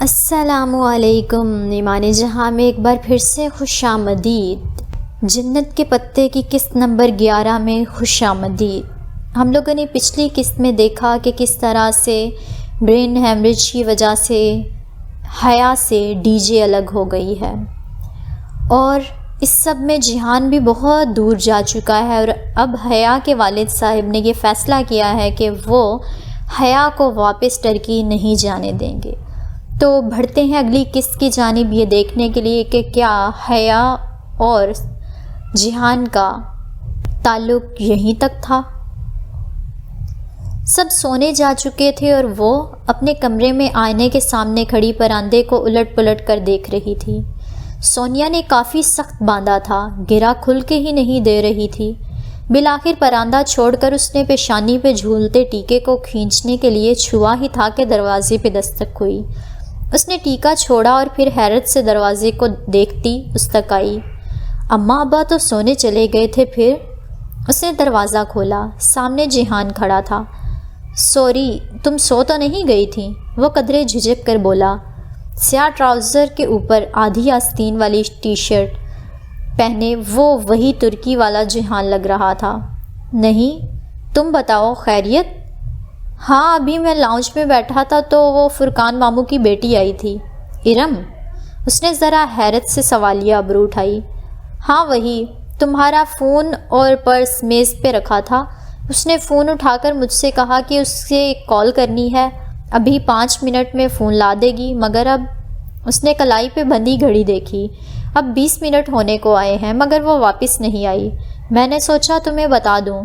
السلام علیکم ایمان جہاں میں ایک بار پھر سے خوش آمدید۔ جنت کے پتے کی قسط نمبر 11 میں خوش آمدید۔ ہم لوگوں نے پچھلی قسط میں دیکھا کہ کس طرح سے برین ہیمریج کی وجہ سے حیا سے ڈی جے الگ ہو گئی ہے، اور اس سب میں جہان بھی بہت دور جا چکا ہے، اور اب حیا کے والد صاحب نے یہ فیصلہ کیا ہے کہ وہ حیا کو واپس ٹرکی نہیں جانے دیں گے۔ تو بڑھتے ہیں اگلی قسط کی جانب یہ دیکھنے کے لیے کہ کیا حیا اور جہان کا تعلق یہیں تک تھا۔ سب سونے جا چکے تھے اور وہ اپنے کمرے میں آئینے کے سامنے کھڑی پراندے کو الٹ پلٹ کر دیکھ رہی تھی۔ سونیا نے کافی سخت باندھا تھا، گرا کھل کے ہی نہیں دے رہی تھی۔ بالآخر پراندہ چھوڑ کر اس نے پیشانی پہ جھولتے ٹیکے کو کھینچنے کے لیے چھوا ہی تھا کہ دروازے پہ دستک ہوئی۔ اس نے ٹیکا چھوڑا اور پھر حیرت سے دروازے کو دیکھتی اس تک آئی۔ اماں ابا تو سونے چلے گئے تھے۔ پھر اس نے دروازہ کھولا، سامنے جہان کھڑا تھا۔ سوری، تم سو تو نہیں گئی تھی؟ وہ قدرے جھجک کر بولا۔ سیاہ ٹراؤزر کے اوپر آدھی آستین والی ٹی شرٹ پہنے وہ وہی ترکی والا جہان لگ رہا تھا۔ نہیں، تم بتاؤ، خیریت؟ ہاں، ابھی میں لاؤنج میں بیٹھا تھا تو وہ فرقان ماموں کی بیٹی آئی تھی۔ ارم؟ اس نے ذرا حیرت سے سوالیہ ابرو اٹھائی۔ ہاں وہی، تمہارا فون اور پرس میز پہ رکھا تھا۔ اس نے فون اٹھا کر مجھ سے کہا کہ اس سے کال کرنی ہے، ابھی 5 منٹ میں فون لا دے گی، مگر اب اس نے کلائی پہ بندھی گھڑی دیکھی، اب 20 منٹ ہونے کو آئے ہیں مگر وہ واپس نہیں آئی۔ میں نے سوچا تمہیں بتا دوں۔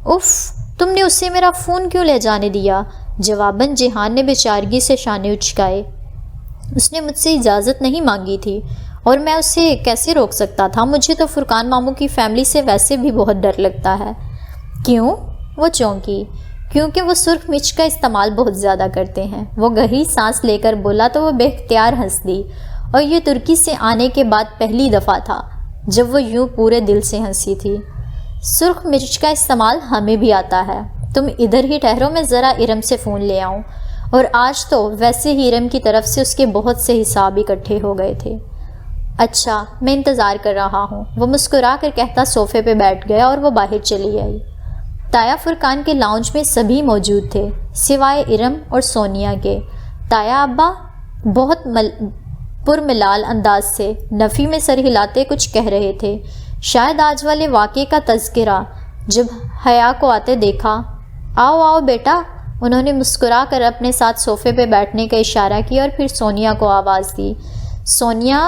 اف، تم نے اسے میرا فون کیوں لے جانے دیا؟ جواباً جہان نے بیچارگی سے شانے اچکائے۔ اس نے مجھ سے اجازت نہیں مانگی تھی اور میں اسے کیسے روک سکتا تھا؟ مجھے تو فرقان ماموں کی فیملی سے ویسے بھی بہت ڈر لگتا ہے۔ کیوں؟ وہ چونکی۔ کیونکہ وہ سرخ مرچ کا استعمال بہت زیادہ کرتے ہیں۔ وہ گہری سانس لے کر بولا تو وہ بے اختیار ہنس دی، اور یہ ترکی سے آنے کے بعد پہلی دفعہ تھا جب وہ یوں پورے دل سے ہنسی تھی۔ سرخ مرچ کا استعمال ہمیں بھی آتا ہے۔ تم ادھر ہی ٹھہرو، میں ذرا ارم سے فون لے آؤں۔ اور آج تو ویسے ہی ارم کی طرف سے اس کے بہت سے حساب اکٹھے ہو گئے تھے۔ اچھا، میں انتظار کر رہا ہوں، وہ مسکرا کر کہتا صوفے پہ بیٹھ گیا اور وہ باہر چلی آئی۔ تایا فرقان کے لاؤنج میں سبھی موجود تھے سوائے ارم اور سونیا کے۔ تایا ابا بہت پرملال انداز سے نفی میں سر ہلاتے کچھ کہہ رہے تھے، شاید آج والے واقعے کا تذکرہ۔ جب حیا کو آتے دیکھا، آؤ آؤ بیٹا، انہوں نے مسکرا کر اپنے ساتھ صوفے پہ بیٹھنے کا اشارہ کیا اور پھر سونیا کو آواز دی۔ سونیا،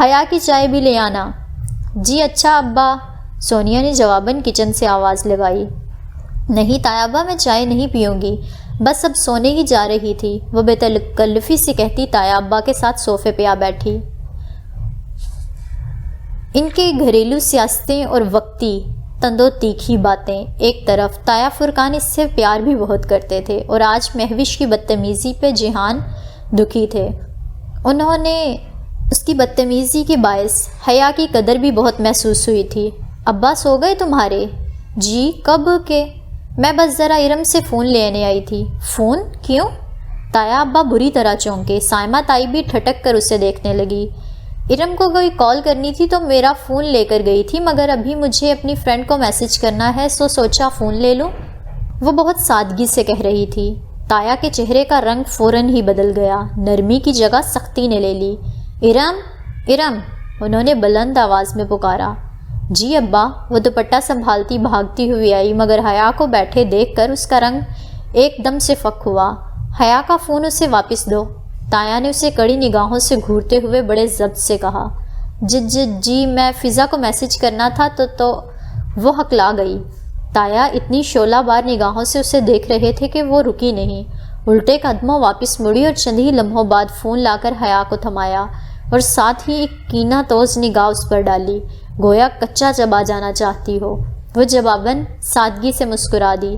حیا کی چائے بھی لے آنا۔ جی اچھا ابا، سونیا نے جواباً کچن سے آواز لگائی۔ نہیں تایا ابا، میں چائے نہیں پیوں گی، بس اب سونے ہی جا رہی تھی، وہ بے تکلفی سے کہتی تایا ابا کے ساتھ صوفے پہ آ بیٹھی۔ ان کے گھریلو سیاستیں اور وقتی تند و تیکھی باتیں ایک طرف، تایا فرقان اس سے پیار بھی بہت کرتے تھے، اور آج مہوش کی بدتمیزی پہ جہان دکھی تھے۔ انہوں نے اس کی بدتمیزی کے باعث حیا کی قدر بھی بہت محسوس ہوئی تھی۔ ابا سو گئے تمہارے؟ جی، کب کے؟ میں بس ذرا ارم سے فون لینے آئی تھی۔ فون؟ کیوں؟ تایا ابا بری طرح چونکے۔ سائمہ تائی بھی ٹھٹک کر اسے دیکھنے لگی۔ ارم کو کوئی کال کرنی تھی تو میرا فون لے کر گئی تھی، مگر ابھی مجھے اپنی فرینڈ کو میسج کرنا ہے سو سوچا فون لے لوں۔ وہ بہت سادگی سے کہہ رہی تھی۔ تایا کے چہرے کا رنگ فوراً ہی بدل گیا، نرمی کی جگہ سختی نے لے لی۔ ارم، ارم، انہوں نے بلند آواز میں پکارا۔ جی ابا، وہ دوپٹہ سنبھالتی بھاگتی ہوئی آئی، مگر حیا کو بیٹھے دیکھ کر اس کا رنگ ایک دم سے فک ہوا۔ حیا کا فون اسے واپس دو، تایا نے اسے کڑی نگاہوں سے گھورتے ہوئے بڑے ضبط سے کہا۔ جی میں فضا کو میسج کرنا تھا تو وہ ہکلا گئی۔ تایا اتنی شعلہ بار نگاہوں سے اسے دیکھ رہے تھے کہ وہ رکی نہیں، الٹے قدموں واپس مڑی اور چند ہی لمحوں بعد فون لا کر حیا کو تھمایا اور ساتھ ہی ایک کینہ توز نگاہ اس پر ڈالی، گویا کچا چبا جانا چاہتی ہو۔ وہ جواباً سادگی سے مسکرا دی۔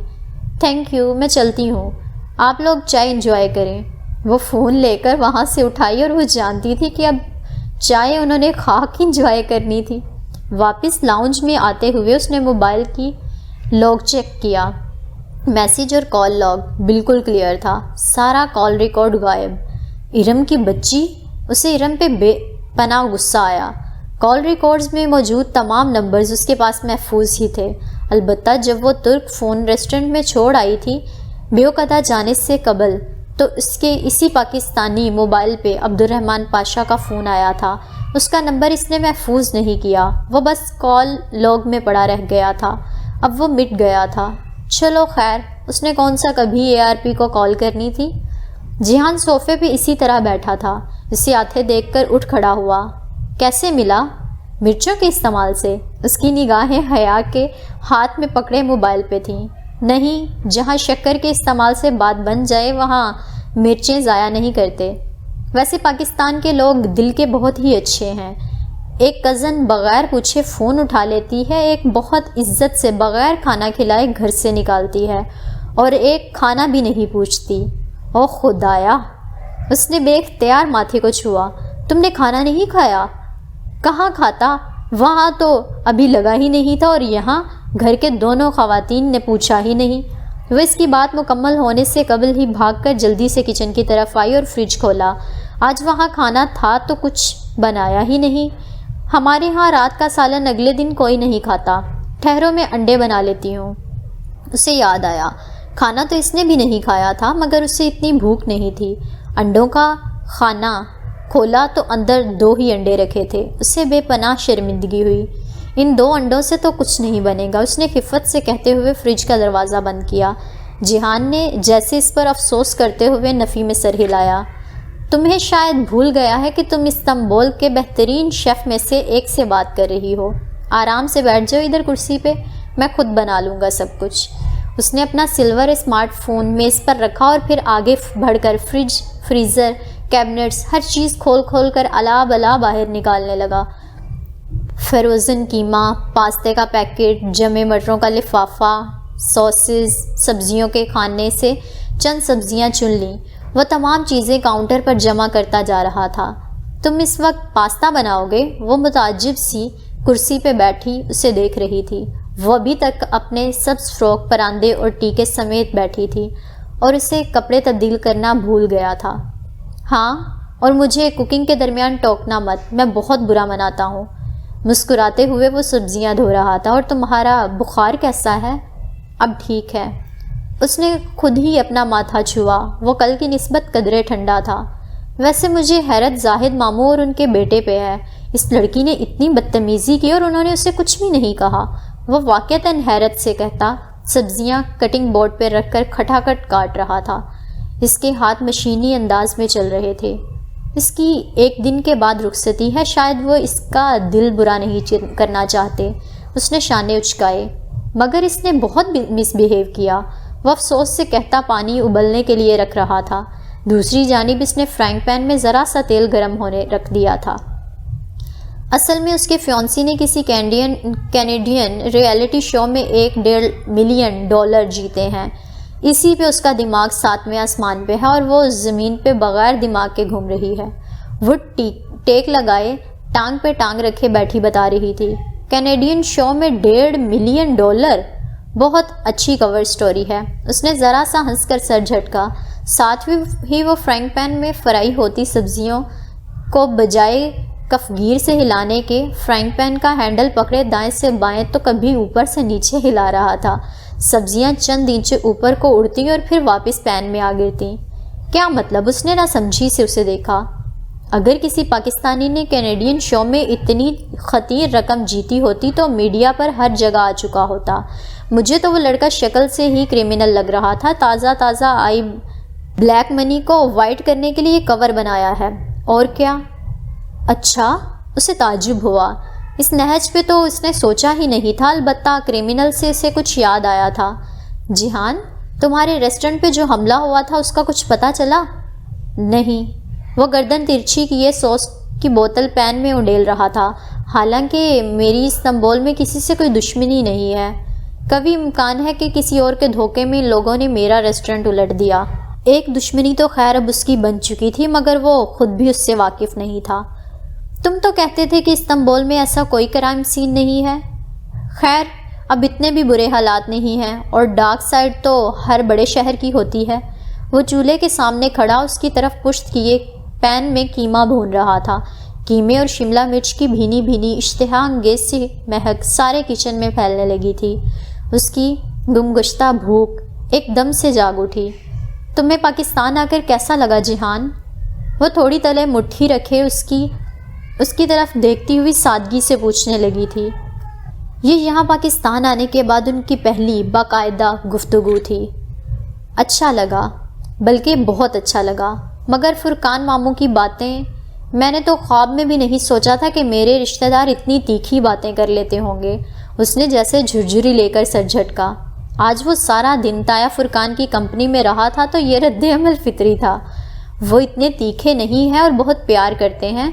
تھینک یو، میں چلتی ہوں، آپ لوگ چائے انجوائے کریں۔ وہ فون لے کر وہاں سے اٹھائی اور وہ جانتی تھی کہ اب چائے انہوں نے خاک انجوائے کرنی تھی۔ واپس لاؤنج میں آتے ہوئے اس نے موبائل کی لاگ چیک کیا۔ میسیج اور کال لاگ بالکل کلیئر تھا، سارا کال ریکارڈ غائب۔ ارم کی بچی؟ اسے ارم پہ بے پناہ غصہ آیا۔ کال ریکارڈز میں موجود تمام نمبرز اس کے پاس محفوظ ہی تھے، البتہ جب وہ ترک فون ریسٹورنٹ میں چھوڑ آئی تھی بیوقدہ جانے سے قبل، تو اس کے اسی پاکستانی موبائل پہ عبد الرحمن پاشا کا فون آیا تھا۔ اس کا نمبر اس نے محفوظ نہیں کیا، وہ بس کال لوگ میں پڑا رہ گیا تھا، اب وہ مٹ گیا تھا۔ چلو خیر، اس نے کون سا کبھی ARP کو کال کرنی تھی۔ جہان صوفے پہ اسی طرح بیٹھا تھا، اسے آتے دیکھ کر اٹھ کھڑا ہوا۔ کیسے ملا؟ مرچوں کے استعمال سے۔ اس کی نگاہیں حیا کے ہاتھ میں پکڑے موبائل پہ تھیں۔ نہیں، جہاں شکر کے استعمال سے بات بن جائے وہاں مرچیں ضائع نہیں کرتے۔ ویسے پاکستان کے لوگ دل کے بہت ہی اچھے ہیں۔ ایک کزن بغیر پوچھے فون اٹھا لیتی ہے، ایک بہت عزت سے بغیر کھانا کھلائے گھر سے نکالتی ہے، اور ایک کھانا بھی نہیں پوچھتی۔ او خدایا! اس نے بے اختیار ماتھے کو چھوا۔ تم نے کھانا نہیں کھایا؟ کہاں کھاتا، وہاں تو ابھی لگا ہی نہیں تھا، اور یہاں گھر کے دونوں خواتین نے پوچھا ہی نہیں۔ وہ اس کی بات مکمل ہونے سے قبل ہی بھاگ کر جلدی سے کچن کی طرف آئی اور فریج کھولا۔ آج وہاں کھانا تھا تو کچھ بنایا ہی نہیں۔ ہمارے ہاں رات کا سالن اگلے دن کوئی نہیں کھاتا۔ ٹھہرو، میں انڈے بنا لیتی ہوں۔ اسے یاد آیا، کھانا تو اس نے بھی نہیں کھایا تھا، مگر اسے اتنی بھوک نہیں تھی۔ انڈوں کا خانہ کھولا تو اندر 2 ہی انڈے رکھے تھے۔ اسے بے پناہ شرمندگی ہوئی۔ ان 2 انڈوں سے تو کچھ نہیں بنے گا، اس نے خفت سے کہتے ہوئے فریج کا دروازہ بند کیا۔ جہان نے جیسے اس پر افسوس کرتے ہوئے نفی میں سر ہلایا۔ تمہیں شاید بھول گیا ہے کہ تم استنبول کے بہترین شیف میں سے ایک سے بات کر رہی ہو۔ آرام سے بیٹھ جاؤ ادھر کرسی پہ، میں خود بنا لوں گا سب کچھ۔ اس نے اپنا سلور اسمارٹ فون میز پر رکھا اور پھر آگے بڑھ کر فریج، فریزر، کیبنٹس، ہر چیز کھول کھول کر الا بلا باہر نکالنے لگا۔ فروزن قیمہ، پاستے کا پیکٹ، جمے مٹروں کا لفافہ، ساسز، سبزیوں کے خانے سے چند سبزیاں چن لیں۔ وہ تمام چیزیں کاؤنٹر پر جمع کرتا جا رہا تھا۔ تم اس وقت پاستا بناؤ گے؟ وہ متعجب سی کرسی پہ بیٹھی اسے دیکھ رہی تھی۔ وہ ابھی تک اپنے سبز فراک، پراندے اور ٹیکے سمیت بیٹھی تھی اور اسے کپڑے تبدیل کرنا بھول گیا تھا۔ ہاں، اور مجھے کوکنگ کے درمیان ٹوکنا مت، میں بہت برا مناتا ہوں۔ مسکراتے ہوئے وہ سبزیاں دھو رہا تھا۔ اور تمہارا بخار کیسا ہے؟ اب ٹھیک ہے۔ اس نے خود ہی اپنا ماتھا چھوا، وہ کل کی نسبت قدرے ٹھنڈا تھا۔ ویسے مجھے حیرت زاہد ماموں اور ان کے بیٹے پہ ہے۔ اس لڑکی نے اتنی بدتمیزی کی اور انہوں نے اسے کچھ بھی نہیں کہا، وہ واقعتاً حیرت سے کہتا۔ سبزیاں کٹنگ بورڈ پہ رکھ کر کھٹاکھٹ کاٹ رہا تھا۔ اس کے ہاتھ مشینی انداز میں چل رہے تھے۔ اس کی 1 دن کے بعد رخصتی ہے، شاید وہ اس کا دل برا نہیں کرنا چاہتے۔ اس نے شانے اچکائے۔ مگر اس نے بہت مس بیہیو کیا، وہ افسوس سے کہتا پانی ابلنے کے لیے رکھ رہا تھا۔ دوسری جانب اس نے فرائنگ پین میں ذرا سا تیل گرم ہونے رکھ دیا تھا۔ اصل میں اس کے فیونسی نے کسی کینیڈین ریئلٹی شو میں $1.5 ملین جیتے ہیں۔ اسی پہ اس کا دماغ 7ویں آسمان پہ ہے اور وہ زمین پہ بغیر دماغ کے گھوم رہی ہے۔ وہ ٹیک لگائے ٹانگ پہ ٹانگ رکھے بیٹھی بتا رہی تھی، کینیڈین شو میں $1.5 ملین، بہت اچھی کور سٹوری ہے۔ اس نے ذرا سا ہنس کر سر جھٹکا۔ ساتھ ہی وہ فرائنگ پین میں فرائی ہوتی سبزیوں کو بجائے کفگیر سے ہلانے کے فرائنگ پین کا ہینڈل پکڑے دائیں سے بائیں تو کبھی اوپر سے نیچے ہلا رہا تھا۔ سبزیاں چند انچ اوپر کو اڑتی اور پھر واپس پین میں آ گرتی۔ کیا مطلب؟ اس نے نہ سمجھی سے اسے دیکھا۔ اگر کسی پاکستانی نے کینیڈین شو میں اتنی خطیر رقم جیتی ہوتی تو میڈیا پر ہر جگہ آ چکا ہوتا۔ مجھے تو وہ لڑکا شکل سے ہی کرمنل لگ رہا تھا۔ تازہ آئی بلیک منی کو وائٹ کرنے کے لیے کور بنایا ہے۔ اور کیا؟ اچھا، اسے تعجب ہوا۔ اس نہج پہ تو اس نے سوچا ہی نہیں تھا، البتہ کرمنل سے اسے کچھ یاد آیا تھا۔ جہان، تمہارے ریسٹورنٹ پہ جو حملہ ہوا تھا اس کا کچھ پتہ چلا؟ نہیں۔ وہ گردن ترچھی کیے سوس کی بوتل پین میں انڈیل رہا تھا۔ حالانکہ میری استنبول میں کسی سے کوئی دشمنی نہیں ہے، کبھی امکان ہے کہ کسی اور کے دھوکے میں لوگوں نے میرا ریسٹورنٹ الٹ دیا۔ ایک دشمنی تو خیر اب اس کی بن چکی تھی، مگر وہ خود بھی اس سے واقف نہیں تھا۔ تم تو کہتے تھے کہ استنبول میں ایسا کوئی کرائم سین نہیں ہے۔ خیر، اب اتنے بھی برے حالات نہیں ہیں، اور ڈارک سائڈ تو ہر بڑے شہر کی ہوتی ہے۔ وہ چولہے کے سامنے کھڑا اس کی طرف پشت کیے پین میں قیمہ بھون رہا تھا۔ قیمے اور شملہ مرچ کی بھینی بھینی اشتہا انگیز سی مہک سارے کچن میں پھیلنے لگی تھی۔ اس کی گمگشتہ بھوک ایک دم سے جاگ اٹھی۔ تمہیں پاکستان آ کر کیسا لگا جیحان؟ وہ تھوڑی تلے مٹھی رکھے اس کی طرف دیکھتی ہوئی سادگی سے پوچھنے لگی تھی۔ یہ یہاں پاکستان آنے کے بعد ان کی پہلی باقاعدہ گفتگو تھی۔ اچھا لگا، بلکہ بہت اچھا لگا، مگر فرقان ماموں کی باتیں، میں نے تو خواب میں بھی نہیں سوچا تھا کہ میرے رشتہ دار اتنی تیکھی باتیں کر لیتے ہوں گے۔ اس نے جیسے جھرجھری لے کر سر جھٹکا۔ آج وہ سارا دن تایا فرقان کی کمپنی میں رہا تھا تو یہ رد عمل فطری تھا۔ وہ اتنے تیکھے نہیں ہیں اور بہت پیار کرتے ہیں۔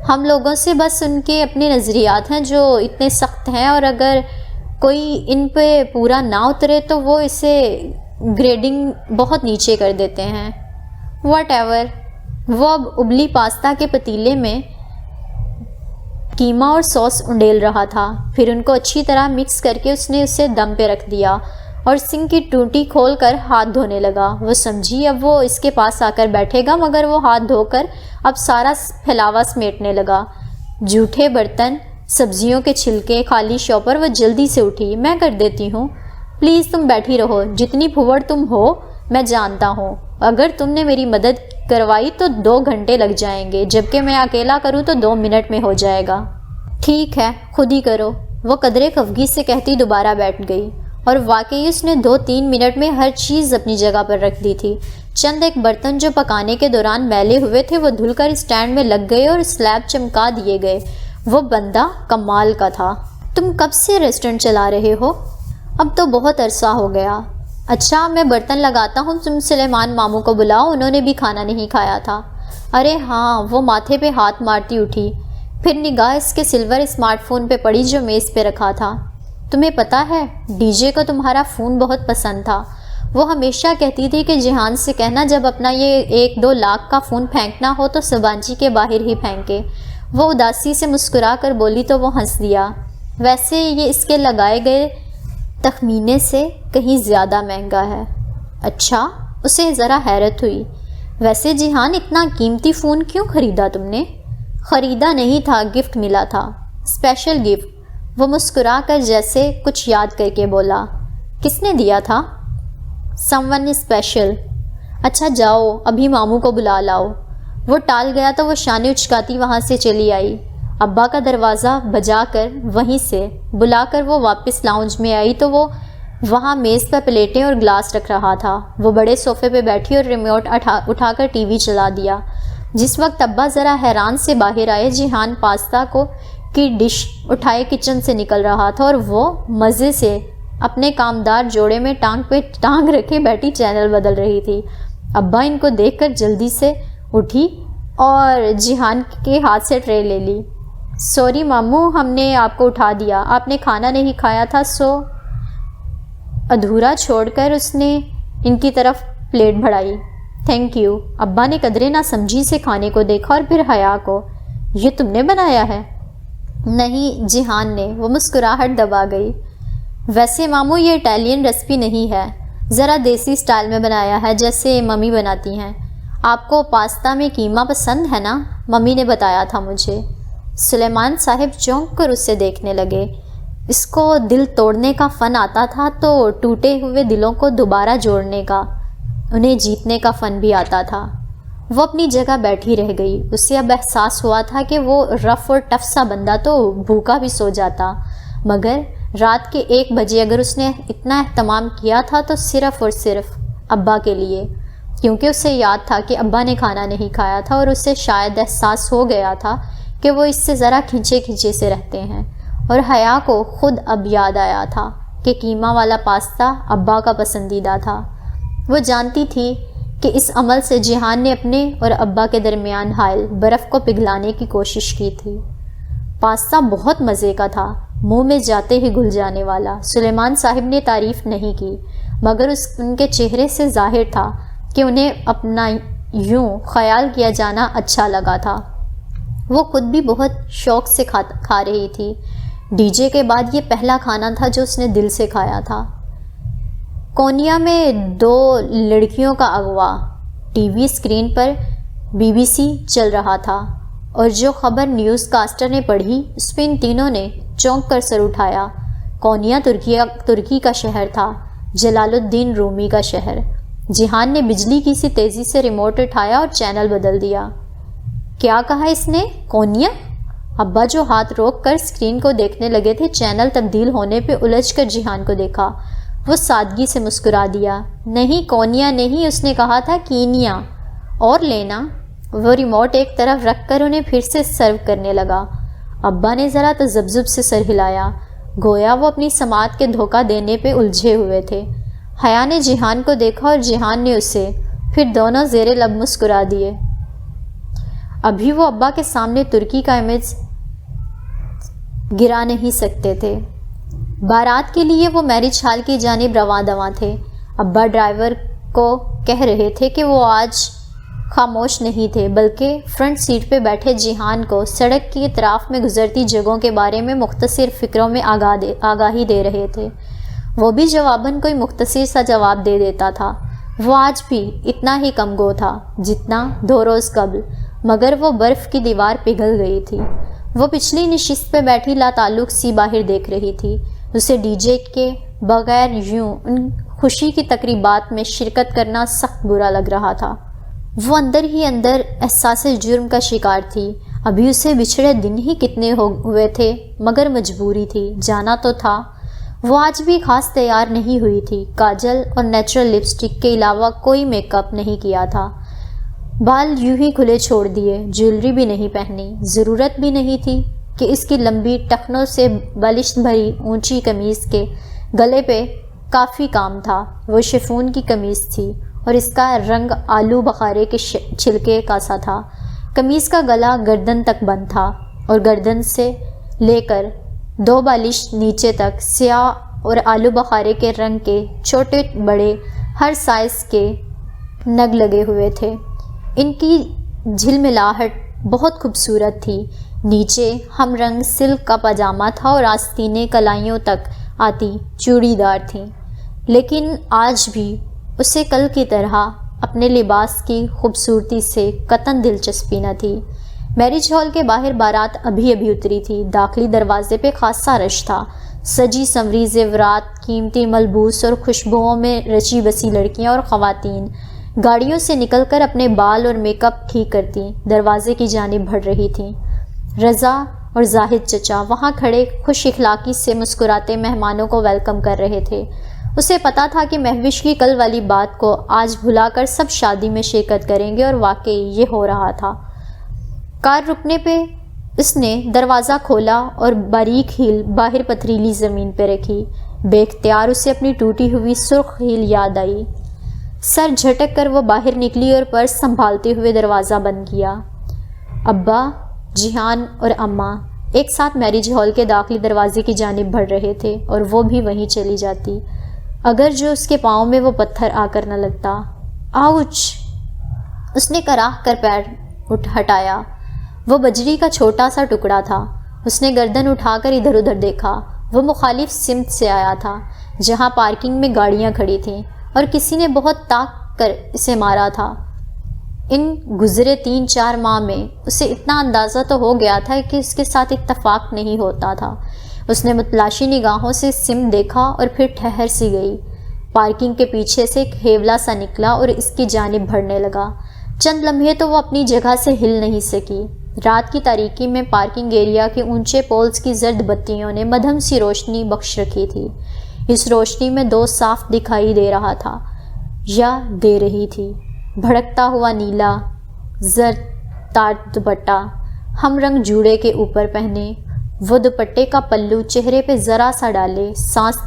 ہم لوگوں سے بس ان کے اپنے نظریات ہیں جو اتنے سخت ہیں، اور اگر کوئی ان پہ پورا نہ اترے تو وہ اسے گریڈنگ بہت نیچے کر دیتے ہیں۔ What ever. وہ اب ابلی پاستا کے پتیلے میں قیمہ اور سوس انڈیل رہا تھا، پھر ان کو اچھی طرح مکس کر کے اس نے اسے دم پہ رکھ دیا اور سنک کی ٹوٹی کھول کر ہاتھ دھونے لگا۔ وہ سمجھی اب وہ اس کے پاس آ کر بیٹھے گا، مگر وہ ہاتھ دھو کر اب سارا پھیلاوا سمیٹنے لگا۔ جھوٹے برتن، سبزیوں کے چھلکے، خالی شاپر۔ وہ جلدی سے اٹھی۔ میں کر دیتی ہوں، پلیز تم بیٹھی رہو، جتنی پھوڑ تم ہو میں جانتا ہوں۔ اگر تم نے میری مدد کروائی تو 2 گھنٹے لگ جائیں گے، جبکہ میں اکیلا کروں تو 2 منٹ میں ہو جائے گا۔ ٹھیک ہے، خود ہی کرو، وہ قدرے خفگی سے کہتی دوبارہ بیٹھ گئی، اور واقعی اس نے 2-3 منٹ میں ہر چیز اپنی جگہ پر رکھ دی تھی۔ چند ایک برتن جو پکانے کے دوران میلے ہوئے تھے وہ دھل کر اسٹینڈ میں لگ گئے اور سلیب چمکا دیے گئے۔ وہ بندہ کمال کا تھا۔ تم کب سے ریسٹورنٹ چلا رہے ہو؟ اب تو بہت عرصہ ہو گیا۔ اچھا، میں برتن لگاتا ہوں، تم سلیمان ماموں کو بلاؤ، انہوں نے بھی کھانا نہیں کھایا تھا۔ ارے ہاں، وہ ماتھے پہ ہاتھ مارتی اٹھی، پھر نگاہ اس کے سلور اسمارٹ فون پہ پڑی جو میز پہ رکھا تھا۔ تمہیں پتہ ہے ڈی جے کو تمہارا فون بہت پسند تھا۔ وہ ہمیشہ کہتی تھی کہ جیحان سے کہنا جب اپنا یہ 1-2 لاکھ کا فون پھینکنا ہو تو سبانچی کے باہر ہی پھینکے۔ وہ اداسی سے مسکرا کر بولی تو وہ ہنس دیا۔ ویسے یہ اس کے لگائے گئے تخمینے سے کہیں زیادہ مہنگا ہے۔ اچھا، اسے ذرا حیرت ہوئی۔ ویسے جیحان اتنا قیمتی فون کیوں خریدا تم نے؟ خریدا نہیں تھا، گفٹ ملا تھا، اسپیشل گفٹ۔ وہ مسکرا کر جیسے کچھ یاد کر کے بولا۔ کس نے دیا تھا؟ Some one special. اچھا جاؤ، ابھی ماموں کو بلا لاؤ۔ وہ ٹال گیا تو وہ شانے اچکاتی وہاں سے چلی آئی۔ ابا کا دروازہ بجا کر وہیں سے بلا کر وہ واپس لاؤنج میں آئی تو وہ وہاں میز پر پلیٹیں اور گلاس رکھ رہا تھا۔ وہ بڑے صوفے پہ بیٹھی اور ریموٹ اٹھا کر ٹی وی چلا دیا۔ جس وقت ابا ذرا حیران سے باہر آئے، جیحان پاستا کی ڈش اٹھائے کچن سے نکل رہا تھا اور وہ مزے سے اپنے کامدار جوڑے میں ٹانگ پہ ٹانگ رکھے بیٹھی چینل بدل رہی تھی۔ ابا ان کو دیکھ کر جلدی سے اٹھی اور جیحان کے ہاتھ سے ٹرے لے لی۔ سوری ماموں، ہم نے آپ کو اٹھا دیا، آپ نے کھانا نہیں کھایا تھا سو۔ ادھورا چھوڑ کر اس نے ان کی طرف پلیٹ بڑھائی۔ Thank you. ابا نے قدرے نہ سمجھی سے کھانے کو دیکھا اور پھر حیا کو۔ یہ تم نے بنایا ہے؟ نہیں، جیحان نے۔ وہ مسکراہٹ دبا گئی۔ ویسے ماموں یہ اٹالین ریسپی نہیں ہے، ذرا دیسی سٹائل میں بنایا ہے جیسے ممی بناتی ہیں۔ آپ کو پاستا میں قیمہ پسند ہے نا؟ ممی نے بتایا تھا مجھے۔ سلیمان صاحب چونک کر اسے دیکھنے لگے۔ اس کو دل توڑنے کا فن آتا تھا تو ٹوٹے ہوئے دلوں کو دوبارہ جوڑنے کا، انہیں جیتنے کا فن بھی آتا تھا۔ وہ اپنی جگہ بیٹھی رہ گئی۔ اسے اب احساس ہوا تھا کہ وہ رف اور ٹف سا بندہ تو بھوکا بھی سو جاتا، مگر رات کے 1 بجے اگر اس نے اتنا اہتمام کیا تھا تو صرف اور صرف ابا کے لیے، کیونکہ اسے یاد تھا کہ ابا نے کھانا نہیں کھایا تھا اور اسے شاید احساس ہو گیا تھا کہ وہ اس سے ذرا کھنچے سے رہتے ہیں۔ اور حیا کو خود اب یاد آیا تھا کہ قیمہ والا پاستا ابا کا پسندیدہ تھا۔ وہ جانتی تھی کہ اس عمل سے جیحان نے اپنے اور ابا کے درمیان حائل برف کو پگھلانے کی کوشش کی تھی۔ پاستا بہت مزے کا تھا، منہ میں جاتے ہی گھل جانے والا۔ سلیمان صاحب نے تعریف نہیں کی، مگر ان کے چہرے سے ظاہر تھا کہ انہیں اپنا یوں خیال کیا جانا اچھا لگا تھا۔ وہ خود بھی بہت شوق سے کھا رہی تھی۔ ڈی جے کے بعد یہ پہلا کھانا تھا جو اس نے دل سے کھایا تھا۔ کونیا میں 2 لڑکیوں کا اغوا۔ ٹی وی اسکرین پر BBC چل رہا تھا اور جو خبر نیوز کاسٹر نے پڑھی اس پہ ان تینوں نے چونک کر سر اٹھایا۔ کونیا ترکی کا شہر تھا، جلال الدین رومی کا شہر۔ جیہان نے بجلی کی سی تیزی سے ریموٹ اٹھایا اور چینل بدل دیا۔ کیا کہا اس نے؟ کونیا؟ ابا جو ہاتھ روک کر اسکرین کو دیکھنے لگے تھے، چینل تبدیل ہونے پہ الجھ کر جیہان کو دیکھا۔ وہ سادگی سے مسکرا دیا۔ نہیں کونیا نہیں، اس نے کہا تھا کینیا۔ اور لینا؟ وہ ریموٹ ایک طرف رکھ کر انہیں پھر سے سرو کرنے لگا۔ ابا نے ذرا تذبذب سے سر ہلایا، گویا وہ اپنی سماعت کے دھوکہ دینے پہ الجھے ہوئے تھے۔ حیا نے جیہان کو دیکھا اور جیہان نے اسے، پھر دونوں زیر لب مسکرا دیے۔ ابھی وہ ابا کے سامنے ترکی کا امیج گرا نہیں سکتے تھے۔ بارات کے لیے وہ میرج ہال کی جانب رواں دواں تھے۔ ابا ڈرائیور کو کہہ رہے تھے کہ وہ آج خاموش نہیں تھے، بلکہ فرنٹ سیٹ پہ بیٹھے جیہان کو سڑک کی اطراف میں گزرتی جگہوں کے بارے میں مختصر فکروں میں آگاہی دے رہے تھے۔ وہ بھی جواباً کوئی مختصر سا جواب دے دیتا تھا۔ وہ آج بھی اتنا ہی کم گو تھا جتنا 2 روز قبل، مگر وہ برف کی دیوار پگھل گئی تھی۔ وہ پچھلی نشست پہ بیٹھی لاتعلق سی باہر دیکھ رہی تھی۔ اسے ڈی جے کے بغیر یوں ان خوشی کی تقریبات میں شرکت کرنا سخت برا لگ رہا تھا۔ وہ اندر ہی اندر احساس جرم کا شکار تھی۔ ابھی اسے بچھڑے دن ہی کتنے ہوئے تھے، مگر مجبوری تھی، جانا تو تھا۔ وہ آج بھی خاص تیار نہیں ہوئی تھی۔ کاجل اور نیچرل لپسٹک کے علاوہ کوئی میک اپ نہیں کیا تھا۔ بال یوں ہی کھلے چھوڑ دیے، جیولری بھی نہیں پہنی۔ ضرورت بھی نہیں تھی کہ اس کی لمبی ٹخنوں سے بالشت بھری اونچی قمیض کے گلے پہ کافی کام تھا۔ وہ شفون کی قمیض تھی اور اس کا رنگ آلو بخارے کے چھلکے کا سا تھا۔ قمیض کا گلا گردن تک بند تھا اور گردن سے لے کر 2 بالش نیچے تک سیاہ اور آلو بخارے کے رنگ کے چھوٹے بڑے ہر سائز کے نگ لگے ہوئے تھے۔ ان کی جھلملاہٹ بہت خوبصورت تھی۔ نیچے ہم رنگ سلک کا پاجامہ تھا اور آستینیں کلائیوں تک آتی چوڑی دار تھیں، لیکن آج بھی اسے کل کی طرح اپنے لباس کی خوبصورتی سے قطعاً دلچسپی نہ تھی۔ میرج ہال کے باہر بارات ابھی اتری تھی۔ داخلی دروازے پہ خاصا رش تھا۔ سجی سنوری زیورات، قیمتی ملبوس اور خوشبوؤں میں رچی بسی لڑکیاں اور خواتین گاڑیوں سے نکل کر اپنے بال اور میک اپ ٹھیک کرتی دروازے کی جانب بڑھ رہی تھیں۔ رضا اور زاہد چچا وہاں کھڑے خوش اخلاقی سے مسکراتے مہمانوں کو ویلکم کر رہے تھے۔ اسے پتا تھا کہ مہوش کی کل والی بات کو آج بھلا کر سب شادی میں شرکت کریں گے، اور واقعی یہ ہو رہا تھا۔ کار رکنے پہ اس نے دروازہ کھولا اور باریک ہیل باہر پتھریلی زمین پہ رکھی۔ بے اختیار اسے اپنی ٹوٹی ہوئی سرخ ہیل یاد آئی۔ سر جھٹک کر وہ باہر نکلی اور پرس سنبھالتے ہوئے دروازہ بند کیا۔ ابا، جیہان اور اماں ایک ساتھ میرج ہال کے داخلی دروازے کی جانب بڑھ رہے تھے، اور وہ بھی وہیں چلی جاتی اگر جو اس کے پاؤں میں وہ پتھر آ کر نہ لگتا۔ آؤچ! اس نے کراہ کر پیر ہٹایا۔ وہ بجری کا چھوٹا سا ٹکڑا تھا۔ اس نے گردن اٹھا کر ادھر ادھر دیکھا۔ وہ مخالف سمت سے آیا تھا، جہاں پارکنگ میں گاڑیاں کھڑی تھیں، اور کسی نے بہت طاق کر اسے مارا تھا۔ ان گزرے 3-4 ماہ میں اسے اتنا اندازہ تو ہو گیا تھا کہ اس کے ساتھ اتفاق نہیں ہوتا تھا۔ اس نے متلاشی نگاہوں سے سم دیکھا اور پھر ٹھہر سی گئی۔ پارکنگ کے پیچھے سے ایک ہیولا سا نکلا اور اس کی جانب بڑھنے لگا۔ چند لمحے تو وہ اپنی جگہ سے ہل نہیں سکی۔ رات کی تاریکی میں پارکنگ ایریا کے اونچے پولز کی زرد بتیوں نے مدھم سی روشنی بخش رکھی تھی۔ اس روشنی میں 2 صاف دکھائی دے رہا تھا یا دے رہی تھی، بھڑکتا ہوا نیلا زرد تار دوپٹہ ہم رنگ جوڑے کے اوپر پہنے۔ وہ دوپٹے کا پلو چہرے پہ ذرا سا ڈالے، سانس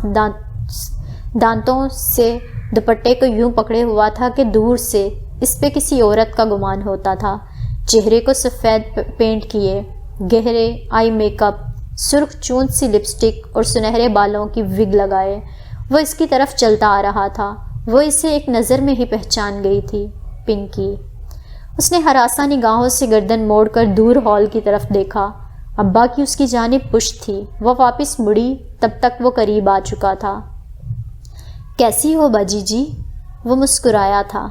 دانتوں سے دوپٹے کو یوں پکڑے ہوا تھا کہ دور سے اس پہ کسی عورت کا گمان ہوتا تھا۔ چہرے کو سفید پینٹ کیے، گہرے آئی میک اپ، سرخ چون سی لپسٹک اور سنہرے بالوں کی وگ لگائے وہ اس کی طرف چلتا آ رہا تھا۔ وہ اسے ایک نظر میں ہی پہچان گئی تھی، پنکی۔ اس نے ہراساں نگاہوں سے گردن موڑ کر دور ہال کی طرف دیکھا۔ ابا کی اس کی جانب پشت تھی۔ وہ واپس مڑی، تب تک وہ قریب آ چکا تھا۔ کیسی ہو باجی جی؟ وہ مسکرایا تھا۔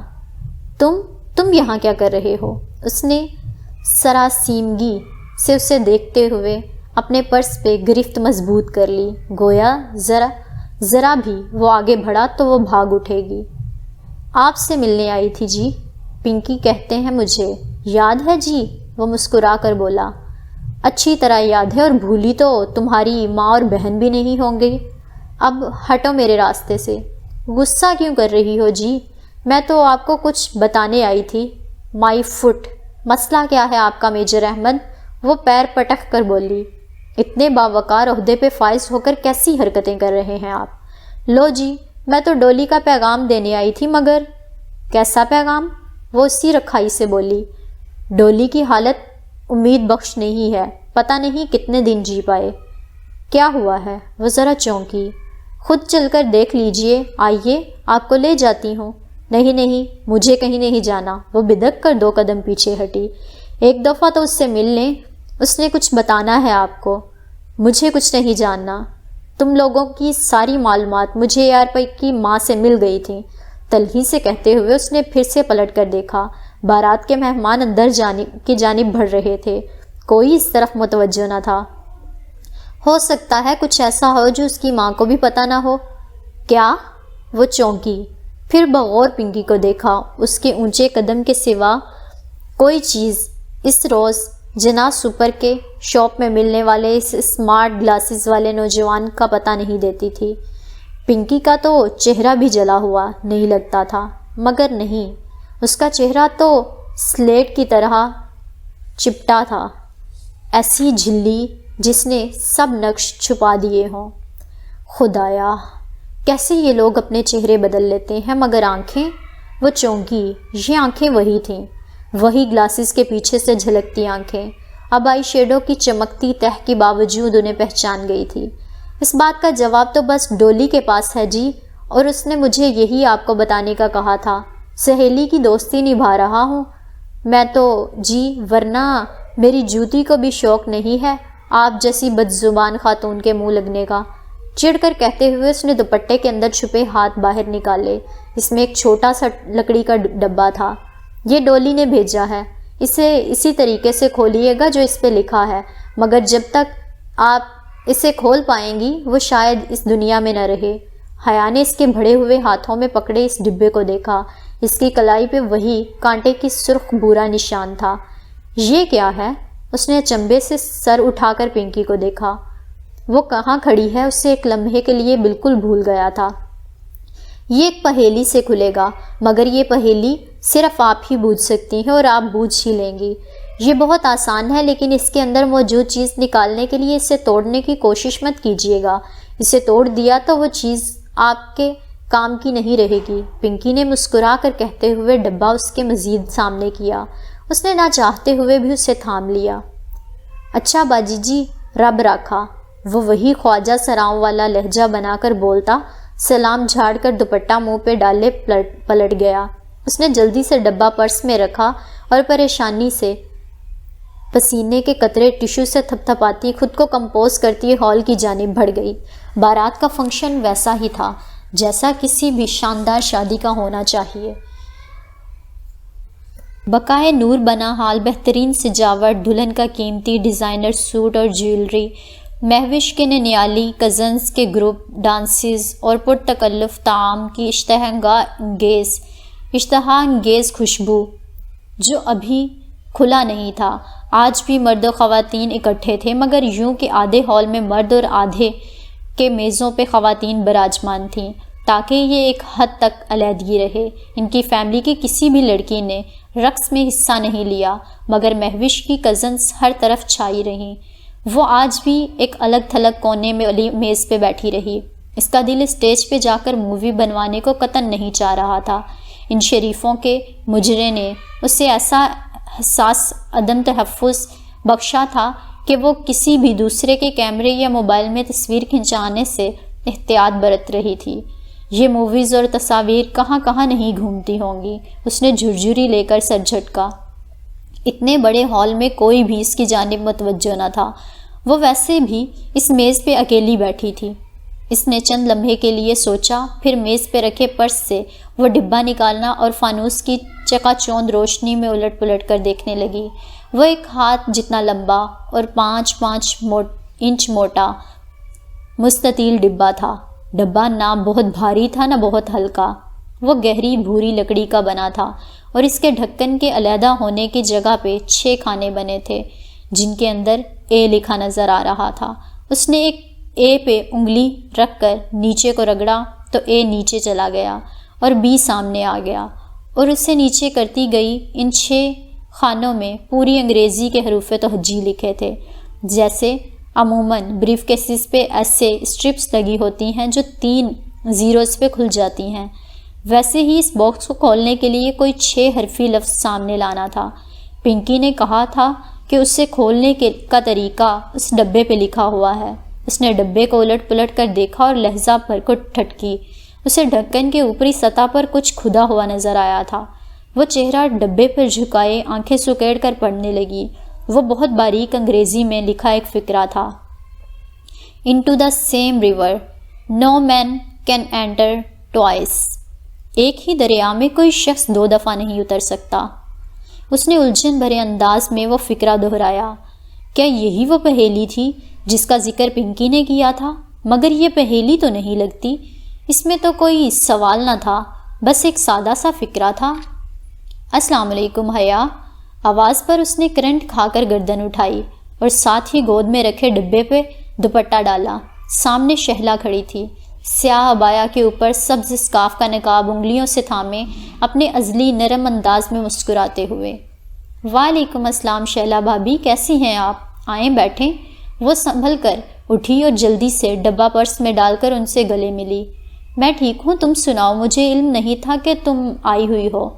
تم تم یہاں کیا کر رہے ہو؟ اس نے سراسیمگی سے اسے دیکھتے ہوئے اپنے پرس پہ گرفت مضبوط کر لی، گویا ذرا بھی وہ آگے بڑھا تو وہ بھاگ اٹھے گی۔ آپ سے ملنے آئی تھی جی، پنکی کہتے ہیں مجھے۔ یاد ہے جی، وہ مسکرا کر بولا۔ اچھی طرح یاد ہے، اور بھولی تو تمہاری ماں اور بہن بھی نہیں ہوں گی۔ اب ہٹو میرے راستے سے۔ غصہ کیوں کر رہی ہو جی؟ میں تو آپ کو کچھ بتانے آئی تھی۔ مائی فٹ۔ مسئلہ کیا ہے آپ کا میجر احمد؟ وہ پیر پٹک کر بولی۔ اتنے باوقار عہدے پہ فائز ہو کر کیسی حرکتیں کر رہے ہیں آپ؟ لو جی، میں تو ڈولی کا پیغام دینے آئی تھی، مگر… کیسا پیغام؟ وہ اسی رکھائی سے بولی۔ ڈولی کی حالت امید بخش نہیں ہے، پتہ نہیں کتنے دن جی پائے۔ کیا ہوا ہے؟ وہ ذرا چونکی۔ خود چل کر دیکھ لیجئے، آئیے آپ کو لے جاتی ہوں۔ نہیں نہیں، مجھے کہیں نہیں جانا۔ وہ بدک کر 2 قدم پیچھے ہٹی۔ ایک دفعہ تو اس سے مل لیں، اس نے کچھ بتانا ہے آپ کو۔ مجھے کچھ نہیں جاننا۔ تم لوگوں کی ساری معلومات مجھے یار پئی کی ماں سے مل گئی تھیں، تلخی سے کہتے ہوئے اس نے پھر سے پلٹ کر دیکھا۔ بارات کے مہمان اندر کی جانب بڑھ رہے تھے، کوئی اس طرف متوجہ نہ تھا۔ ہو سکتا ہے کچھ ایسا ہو جو اس کی ماں کو بھی پتہ نہ ہو۔ کیا؟ وہ چونکی، پھر بغور پنکی کو دیکھا۔ اس کے اونچے قدم کے سوا کوئی چیز اس روز جناح سپر کے شاپ میں ملنے والے اس اسمارٹ گلاسز والے نوجوان کا پتہ نہیں دیتی تھی۔ پنکی کا تو چہرہ بھی جلا ہوا نہیں لگتا تھا، مگر نہیں، اس کا چہرہ تو سلیٹ کی طرح چپٹا تھا، ایسی جھلی جس نے سب نقش چھپا دیے ہوں۔ خدایا، کیسے یہ لوگ اپنے چہرے بدل لیتے ہیں، مگر آنکھیں؟ وہ چونکی، یہ آنکھیں وہی تھیں، وہی گلاسز کے پیچھے سے جھلکتی آنکھیں۔ اب آئی شیڈو کی چمکتی تہ کے باوجود انہیں پہچان گئی تھی۔ اس بات کا جواب تو بس ڈولی کے پاس ہے جی، اور اس نے مجھے یہی آپ کو بتانے کا کہا تھا۔ سہیلی کی دوستی نبھا رہا ہوں میں تو جی، ورنہ میری جوتی کو بھی شوق نہیں ہے آپ جیسی بدزبان خاتون کے منہ لگنے کا۔ چڑھ کر کہتے ہوئے اس نے دوپٹے کے اندر چھپے ہاتھ باہر نکالے۔ اس میں ایک چھوٹا سا لکڑی کا ڈبہ تھا۔ یہ ڈولی نے بھیجا ہے، اسے اسی طریقے سے کھولیے گا جو اس پہ لکھا ہے، مگر جب تک آپ اسے کھول پائیں گی وہ شاید اس دنیا میں نہ رہے۔ حیا نے اس کے بڑھے ہوئے ہاتھوں میں پکڑے اس ڈبے کو دیکھا۔ اس کی کلائی پہ وہی کانٹے کی سرخ بھورا نشان تھا۔ یہ کیا ہے؟ اس نے چمبے سے سر اٹھا کر پنکی کو دیکھا۔ وہ کہاں کھڑی ہے اسے ایک لمحے کے لیے بالکل بھول گیا تھا۔ یہ ایک پہیلی سے کھلے گا، مگر یہ پہیلی صرف آپ ہی بوجھ سکتی ہیں اور آپ بوجھ ہی لیں گی۔ یہ بہت آسان ہے، لیکن اس کے اندر موجود چیز نکالنے کے لیے اسے توڑنے کی کوشش مت کیجیے گا۔ اسے توڑ دیا تو وہ چیز آپ کے کام کی نہیں رہے گی۔ پنکی نے مسکرا کر کہتے ہوئے ڈبہ اس کے مزید سامنے کیا۔ اس نے نہ چاہتے ہوئے بھی اسے تھام لیا۔ اچھا باجی جی، رب راکھا، وہ وہی خواجہ سراؤں والا لہجہ بنا کر بولتا، سلام جھاڑ کر دوپٹہ منہ پہ ڈالے پلٹ گیا۔ اس نے جلدی سے ڈبہ پرس میں رکھا اور پریشانی سے پسینے کے قطرے ٹشو سے تھپ تھپاتی خود کو کمپوز کرتی ہال کی جانب بڑھ گئی۔ بارات کا فنکشن ویسا ہی تھا جیسا کسی بھی شاندار شادی کا ہونا چاہیے۔ بقائے نور بنا حال، بہترین سجاوٹ، دلہن کا قیمتی ڈیزائنر سوٹ اور جیولری، مہوش کے ننیالی کزنز کے گروپ ڈانسز اور پرتکلف طعام کی اشتہا انگیز خوشبو جو ابھی کھلا نہیں تھا۔ آج بھی مرد و خواتین اکٹھے تھے، مگر یوں کہ آدھے ہال میں مرد اور آدھے کے میزوں پہ خواتین براجمان تھیں، تاکہ یہ ایک حد تک علیحدگی رہے۔ ان کی فیملی کی کسی بھی لڑکی نے رقص میں حصہ نہیں لیا، مگر مہوش کی کزنز ہر طرف چھائی رہیں۔ وہ آج بھی ایک الگ تھلگ کونے میں میز پہ بیٹھی رہی۔ اس کا دل اسٹیج پہ جا کر مووی بنوانے کو قطعاً نہیں چاہ رہا تھا۔ ان شریفوں کے مجرے نے اسے ایسا حساس عدم تحفظ بخشا تھا کہ وہ کسی بھی دوسرے کے کیمرے یا موبائل میں تصویر کھنچانے سے احتیاط برت رہی تھی۔ یہ موویز اور تصاویر کہاں کہاں نہیں گھومتی ہوں گی۔ اس نے جھرجھری لے کر سر جھٹکا۔ اتنے بڑے ہال میں کوئی بھی اس کی جانب متوجہ نہ تھا۔ وہ ویسے بھی اس میز پہ اکیلی بیٹھی تھی۔ اس نے چند لمحے کے لیے سوچا، پھر میز پہ رکھے پرس سے وہ ڈبہ نکالنا اور فانوس کی چکا چوند روشنی میں الٹ پلٹ کر دیکھنے لگی۔ وہ 1 ہاتھ جتنا لمبا اور 5 انچ موٹا مستطیل ڈبہ تھا۔ ڈبہ نہ بہت بھاری تھا نہ بہت ہلکا، وہ گہری بھوری لکڑی کا بنا تھا اور اس کے ڈھکن کے علیحدہ ہونے کی جگہ پہ 6 خانے بنے تھے جن کے اندر اے لکھا نظر آ رہا تھا۔ اس نے ایک اے پہ انگلی رکھ کر نیچے کو رگڑا تو اے نیچے چلا گیا اور بی سامنے آ گیا، اور اسے نیچے کرتی گئی ان 6 خانوں میں پوری انگریزی کے حروف تہجی لکھے تھے، جیسے عموماً بریف کیسز پہ ایسے اسٹرپس لگی ہوتی ہیں جو 3 زیروز پہ کھل جاتی ہیں، ویسے ہی اس باکس کو کھولنے کے لیے کوئی 6 حرفی لفظ سامنے لانا تھا۔ پنکی نے کہا تھا کہ اسے کھولنے کا طریقہ اس ڈبے پہ لکھا ہوا ہے۔ اس نے ڈبے کو الٹ پلٹ کر دیکھا اور لہجہ بھر کو ٹھٹکی۔ اسے ڈھکن کے اوپری سطح پر کچھ کھدا ہوا نظر آیا تھا۔ وہ چہرہ ڈبے پر جھکائے آنکھیں سکیڑ کر پڑھنے لگی۔ وہ بہت باریک انگریزی میں لکھا ایک فقرہ تھا۔ Into the same river, no man can enter twice. ایک ہی دریا میں کوئی شخص 2 دفعہ نہیں اتر سکتا۔ اس نے الجھن بھرے انداز میں وہ فقرہ دہرایا۔ کیا یہی وہ پہیلی تھی جس کا ذکر پنکی نے کیا تھا؟ مگر یہ پہیلی تو نہیں لگتی، اس میں تو کوئی سوال نہ تھا، بس ایک سادہ سا فقرہ تھا۔ السلام علیکم حیا۔ آواز پر اس نے کرنٹ کھا کر گردن اٹھائی اور ساتھ ہی گود میں رکھے ڈبے پہ دوپٹہ ڈالا۔ سامنے شہلا کھڑی تھی، سیاہ عبایا کے اوپر سبز اسکارف کا نقاب انگلیوں سے تھامے، اپنے ازلی نرم انداز میں مسکراتے ہوئے۔ وعلیکم السلام شہلا بھابی، کیسی ہیں آپ؟ آئیں بیٹھیں۔ وہ سنبھل کر اٹھی اور جلدی سے ڈبہ پرس میں ڈال کر ان سے گلے ملی۔ میں ٹھیک ہوں، تم سناؤ، مجھے علم نہیں تھا کہ تم آئی ہوئی ہو،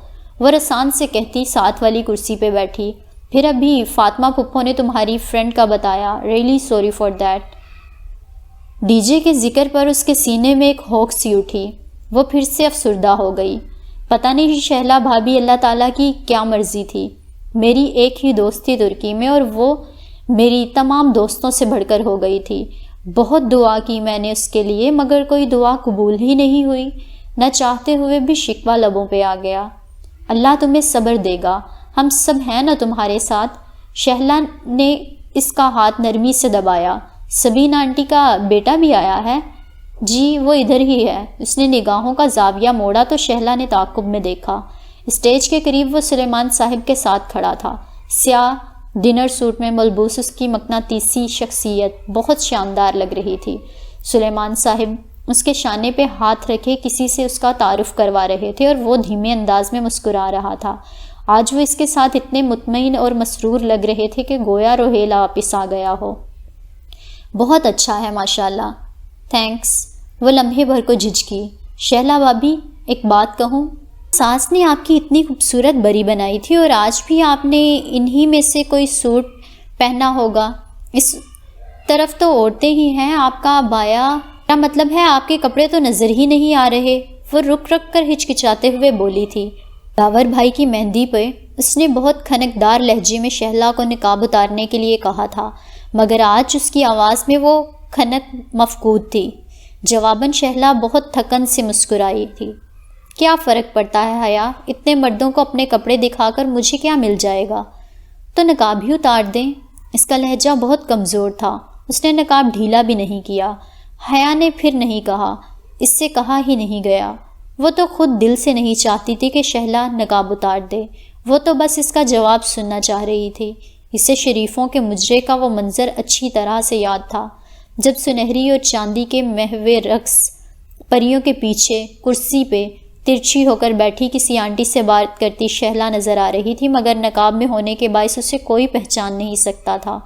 وہ رسان سے کہتی ساتھ والی کرسی پہ بیٹھی۔ پھر ابھی فاطمہ پھپھو نے تمہاری فرینڈ کا بتایا، really sorry for that. D J کے ذکر پر اس کے سینے میں ایک ہوک سی اٹھی، وہ پھر سے افسردہ ہو گئی۔ پتہ نہیں شہلا بھابی اللہ تعالیٰ کی کیا مرضی تھی۔ میری ایک ہی دوست تھی ترکی میں اور وہ میری تمام دوستوں سے بڑھ کر ہو گئی تھی۔ بہت دعا کی میں نے اس کے لیے، مگر کوئی دعا قبول ہی نہیں ہوئی، نہ چاہتے ہوئے بھی شکوہ لبوں پہ آ گیا۔ اللہ تمہیں صبر دے گا، ہم سب ہیں نا تمہارے ساتھ۔ شہلا نے اس کا ہاتھ نرمی سے دبایا۔ سبین آنٹی کا بیٹا بھی آیا ہے؟ جی وہ ادھر ہی ہے۔ اس نے نگاہوں کا زاویہ موڑا تو شہلا نے تعاقب میں دیکھا۔ اسٹیج کے قریب وہ سلیمان صاحب کے ساتھ کھڑا تھا۔ سیاہ ڈنر سوٹ میں ملبوس اس کی مقناطیسی شخصیت بہت شاندار لگ رہی تھی۔ سلیمان صاحب اس کے شانے پہ ہاتھ رکھے کسی سے اس کا تعارف کروا رہے تھے اور وہ دھیمے انداز میں مسکرا رہا تھا۔ آج وہ اس کے ساتھ اتنے مطمئن اور مسرور لگ رہے تھے کہ گویا روہیلا واپس آ گیا ہو۔ بہت اچھا ہے ماشاءاللہ۔ تھینکس۔ وہ لمحے بھر کو جھجکی۔ شہلا بھابی ایک بات کہوں؟ ساس نے آپ کی اتنی خوبصورت بری بنائی تھی اور آج بھی آپ نے انہی میں سے کوئی سوٹ پہنا ہوگا۔ اس طرف تو عورتیں ہی ہیں، آپ کا عبایا، کیا مطلب ہے آپ کے کپڑے تو نظر ہی نہیں آ رہے۔ وہ رک کر ہچکچاتے ہوئے بولی تھی۔ داور بھائی کی مہندی پہ اس نے بہت کھنکدار لہجے میں شہلا کو نقاب اتارنے کے لیے کہا تھا، مگر آج اس کی آواز میں وہ کھنک مفقود تھی۔ جواباً شہلا بہت تھکن سے مسکرائی تھی۔ کیا فرق پڑتا ہے حیا، اتنے مردوں کو اپنے کپڑے دکھا کر مجھے کیا مل جائے گا؟ تو نقاب ہی اتار دیں۔ اس کا لہجہ بہت کمزور تھا، اس نے نقاب ڈھیلا بھی نہیں کیا۔ حیا نے پھر نہیں کہا، اس سے کہا ہی نہیں گیا۔ وہ تو خود دل سے نہیں چاہتی تھی کہ شہلا نقاب اتار دے، وہ تو بس اس کا جواب سننا چاہ رہی تھی۔ اسے شریفوں کے مجرے کا وہ منظر اچھی طرح سے یاد تھا جب سنہری اور چاندی کے محو رقص پریوں کے پیچھے کرسی پہ ترچھی ہو کر بیٹھی کسی آنٹی سے بات کرتی شہلا نظر آ رہی تھی، مگر نقاب میں ہونے کے باعث اسے کوئی پہچان نہیں سکتا تھا۔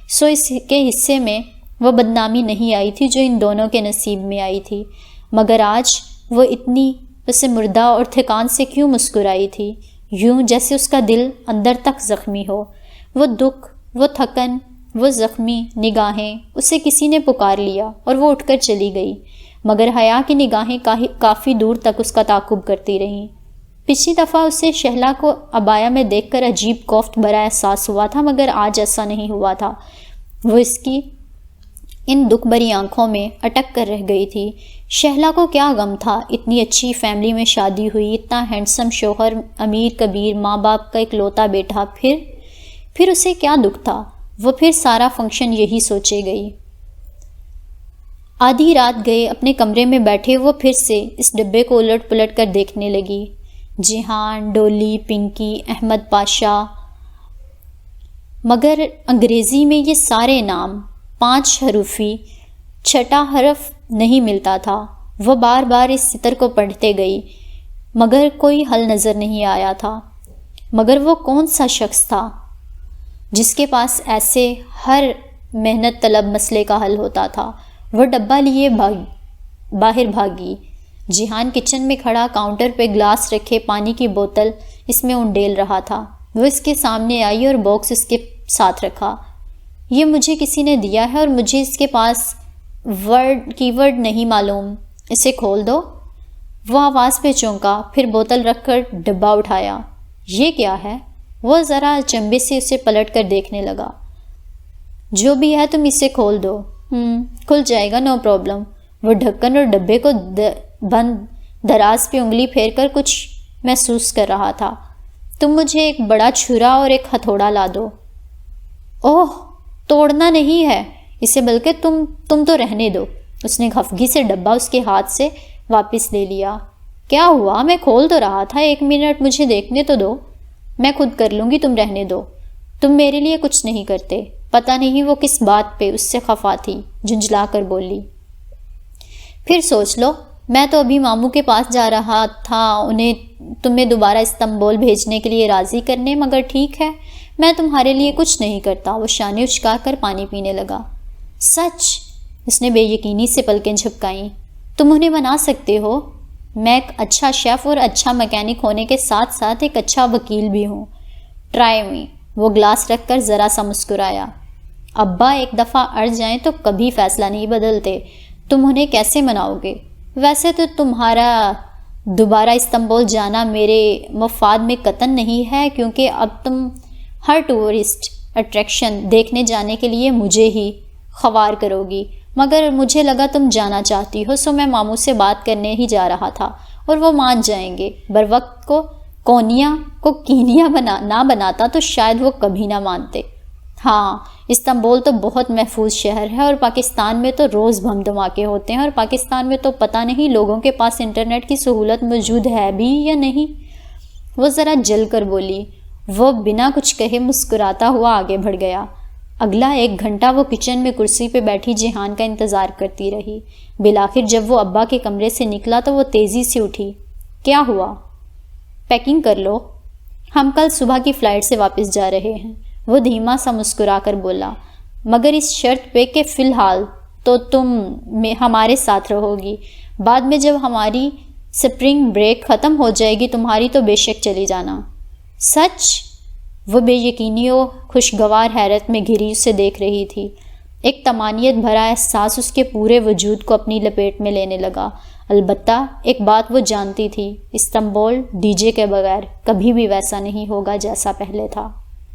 سو اس کے حصے میں وہ بدنامی نہیں آئی تھی جو ان دونوں کے نصیب میں آئی تھی۔ مگر آج وہ اتنی اسے مردہ اور تھکان سے کیوں مسکرائی تھی؟ یوں جیسے اس کا دل اندر تک زخمی ہو۔ وہ دکھ، وہ تھکن، وہ زخمی نگاہیں، اسے کسی نے پکار لیا اور وہ اٹھ کر چلی گئی، مگر حیا کی نگاہیں کافی دور تک اس کا تعاقب کرتی رہیں۔ پچھلی دفعہ اسے شہلا کو عبایا میں دیکھ کر عجیب کوفت بھرا احساس ہوا تھا، مگر آج ایسا نہیں ہوا تھا۔ وہ اس کی ان دکھ بری آنکھوں میں اٹک کر رہ گئی تھی۔ شہلا کو کیا غم تھا، اتنی اچھی فیملی میں شادی ہوئی، اتنا ہینڈسم شوہر، امیر کبیر، ماں باپ کا اکلوتا بیٹا، پھر اسے کیا دکھ تھا؟ وہ پھر سارا فنکشن یہی سوچے گئی۔ آدھی رات گئے اپنے کمرے میں بیٹھے وہ پھر سے اس ڈبے کو الٹ پلٹ کر دیکھنے لگی۔ جہان، ڈولی، پنکی، احمد پاشا، مگر انگریزی میں یہ سارے نام 5 حروفی، چھٹا حرف نہیں ملتا تھا۔ وہ بار بار اس سطر کو پڑھتے گئی مگر کوئی حل نظر نہیں آیا تھا۔ مگر وہ کون سا شخص تھا جس کے پاس ایسے ہر محنت طلب مسئلے کا حل ہوتا تھا؟ وہ ڈبہ لیے باہر بھاگی۔ جہان کچن میں کھڑا کاؤنٹر پہ گلاس رکھے پانی کی بوتل اس میں انڈیل رہا تھا۔ وہ اس کے سامنے آئی اور باکس اس کے ساتھ رکھا۔ یہ مجھے کسی نے دیا ہے اور مجھے اس کے پاس کی ورڈ نہیں معلوم، اسے کھول دو۔ وہ آواز پہ چونکا، پھر بوتل رکھ کر ڈبہ اٹھایا۔ یہ کیا ہے؟ وہ ذرا چمبے سے اسے پلٹ کر دیکھنے لگا۔ جو بھی ہے تم اسے کھول دو۔ کھل جائے گا، نو پرابلم۔ وہ ڈھکن اور ڈبے کو بند دراز پہ انگلی پھیر کر کچھ محسوس کر رہا تھا۔ تم مجھے ایک بڑا چھرا اور ایک ہتھوڑا لا دو۔ اوہ، توڑنا نہیں ہے اسے، بلکہ تم تو رہنے دو۔ اس نے خفگی سے ڈبہ اس کے ہاتھ سے واپس لے لیا۔ کیا ہوا؟ میں کھول تو رہا تھا، 1 منٹ مجھے دیکھنے تو دو۔ میں خود کر لوں گی، تم رہنے دو۔ تم میرے لیے کچھ نہیں کرتے۔ پتہ نہیں وہ کس بات پہ اس سے خفا تھی، جھنجھلا کر بولی۔ پھر سوچ لو، میں تو ابھی ماموں کے پاس جا رہا تھا تمہیں دوبارہ استنبول بھیجنے کے لیے راضی کرنے، مگر ٹھیک ہے، میں تمہارے لیے کچھ نہیں کرتا۔ وہ شانے اچکا کر پانی پینے لگا۔ سچ؟ اس نے بے یقینی سے پلکیں جھپکائیں۔ تم انہیں بنا سکتے ہو؟ میں ایک اچھا شیف اور اچھا میکینک ہونے کے ساتھ ساتھ ایک اچھا وکیل بھی ہوں۔ ٹرائی می۔ وہ گلاس رکھ کر ذرا سا مسکرایا۔ ابا ایک دفعہ اڑ جائیں تو کبھی فیصلہ نہیں بدلتے۔ تم انہیں کیسے مناؤ گے؟ ویسے تو تمہارا دوبارہ استنبول جانا میرے مفاد میں قطعاً نہیں ہے، کیونکہ اب تم ہر ٹورسٹ اٹریکشن دیکھنے جانے کے لیے مجھے ہی خوار کرو گی۔ مگر مجھے لگا تم جانا چاہتی ہو، سو میں ماموں سے بات کرنے ہی جا رہا تھا اور وہ مان جائیں گے۔ بروقت کو کینیا نہ بناتا تو شاید وہ کبھی نہ مانتے۔ ہاں، استنبول تو بہت محفوظ شہر ہے اور پاکستان میں تو روز بم دھماکے ہوتے ہیں، اور پاکستان میں تو پتہ نہیں لوگوں کے پاس انٹرنیٹ کی سہولت موجود ہے بھی یا نہیں۔ وہ ذرا جل کر بولی۔ وہ بنا کچھ کہے مسکراتا ہوا آگے بڑھ گیا۔ اگلا 1 گھنٹہ وہ کچن میں کرسی پہ بیٹھی جہان کا انتظار کرتی رہی۔ بالآخر جب وہ ابا کے کمرے سے نکلا تو وہ تیزی سے اٹھی۔ کیا ہوا؟ پیکنگ کر لو، ہم کل صبح کی فلائٹ سے واپس جا رہے ہیں۔ وہ دھیما سا مسکرا کر بولا، مگر اس شرط پہ کہ فی الحال تو تم ہمارے ساتھ رہو گی، بعد میں جب ہماری سپرنگ بریک ختم ہو جائے گی تمہاری تو بے شک چلی جانا۔ سچ؟ وہ بے یقینی و خوشگوار حیرت میں گھری اسے دیکھ رہی تھی۔ ایک طمانینت بھرا احساس اس کے پورے وجود کو اپنی لپیٹ میں لینے لگا۔ البتہ ایک بات وہ جانتی تھی، استنبول ڈی جے کے بغیر کبھی بھی ویسا نہیں ہوگا جیسا پہلے تھا۔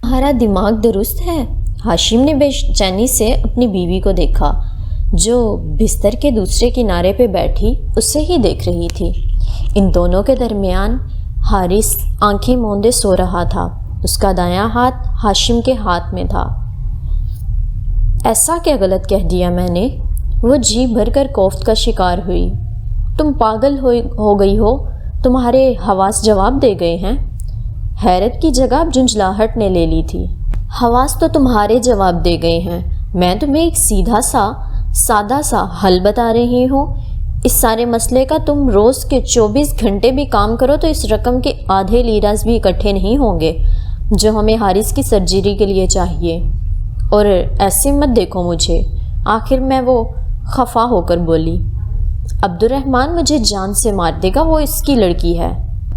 تمہارا دماغ درست ہے؟ ہاشم نے بے چینی سے اپنی بیوی کو دیکھا جو بستر کے دوسرے کنارے پہ بیٹھی اسے ہی دیکھ رہی تھی۔ ان دونوں کے درمیان حارث آنکھیں موندے سو رہا تھا۔ اس کا دایاں ہاتھ ہاشم کے ہاتھ میں تھا۔ ایسا کیا غلط کہہ دیا میں نے؟ وہ جی بھر کر کوفت کا شکار ہوئی۔ تم پاگل ہو گئی ہو؟ تمہارے حواس جواب دے گئے ہیں؟ حیرت کی جگہ جھنجھلاہٹ نے لے لی تھی۔ حواس تو تمہارے جواب دے گئے ہیں، میں تمہیں ایک سادہ سا حل بتا رہی ہوں۔ اس سارے مسئلے کا تم روز کے 24 گھنٹے بھی کام کرو تو اس رقم کے آدھے لیراز بھی اکٹھے نہیں ہوں گے جو ہمیں حارث کی سرجری کے لیے چاہیے۔ اور ایسے مت دیکھو مجھے۔ آخر میں وہ خفا ہو کر بولی، عبد الرحمن مجھے جان سے مار دے گا، وہ اس کی لڑکی ہے۔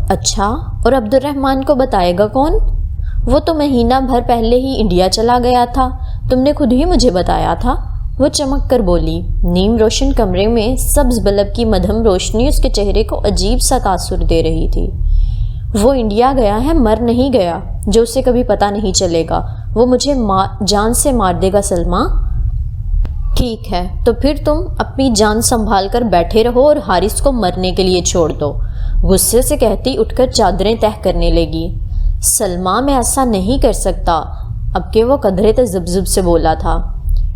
اچھا، اور عبد الرحمن کو بتائے گا کون؟ وہ تو مہینہ بھر پہلے ہی انڈیا چلا گیا تھا، تم نے خود ہی مجھے بتایا تھا۔ وہ چمک کر بولی۔ نیم روشن کمرے میں سبز بلب کی مدھم روشنی اس کے چہرے کو عجیب سا تاثر دے رہی تھی۔ وہ انڈیا گیا ہے، مر نہیں گیا جو اسے کبھی پتہ نہیں چلے گا۔ وہ مجھے جان سے مار دے گا سلمہ۔ ٹھیک ہے تو پھر تم اپنی جان سنبھال کر بیٹھے رہو اور حارث کو مرنے کے لیے چھوڑ دو، غصے سے کہتی اٹھ کر چادریں تہہ کرنے لگی۔ سلمیٰ میں ایسا نہیں کر سکتا، اب کہ وہ قدرے تذبذب سے بولا تھا۔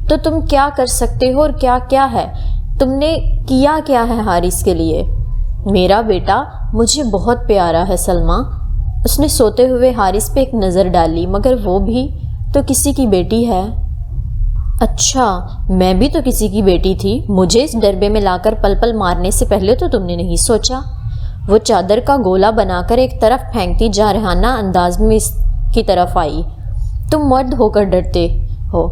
تو تم کیا کر سکتے ہو اور کیا کیا ہے؟ تم نے کیا کیا ہے حارث کے لیے؟ میرا بیٹا مجھے بہت پیارا ہے سلمیٰ۔ اس نے سوتے ہوئے حارث پہ ایک نظر ڈالی، مگر وہ بھی تو کسی کی بیٹی ہے۔ اچھا، میں بھی تو کسی کی بیٹی تھی، مجھے اس ڈربے میں لا کر پل پل مارنے سے پہلے تو تم نے نہیں سوچا؟ وہ چادر کا گولا بنا کر ایک طرف پھینکتی جارحانہ انداز میں اس کی طرف آئی۔ تم مرد ہو کر ڈرتے ہو،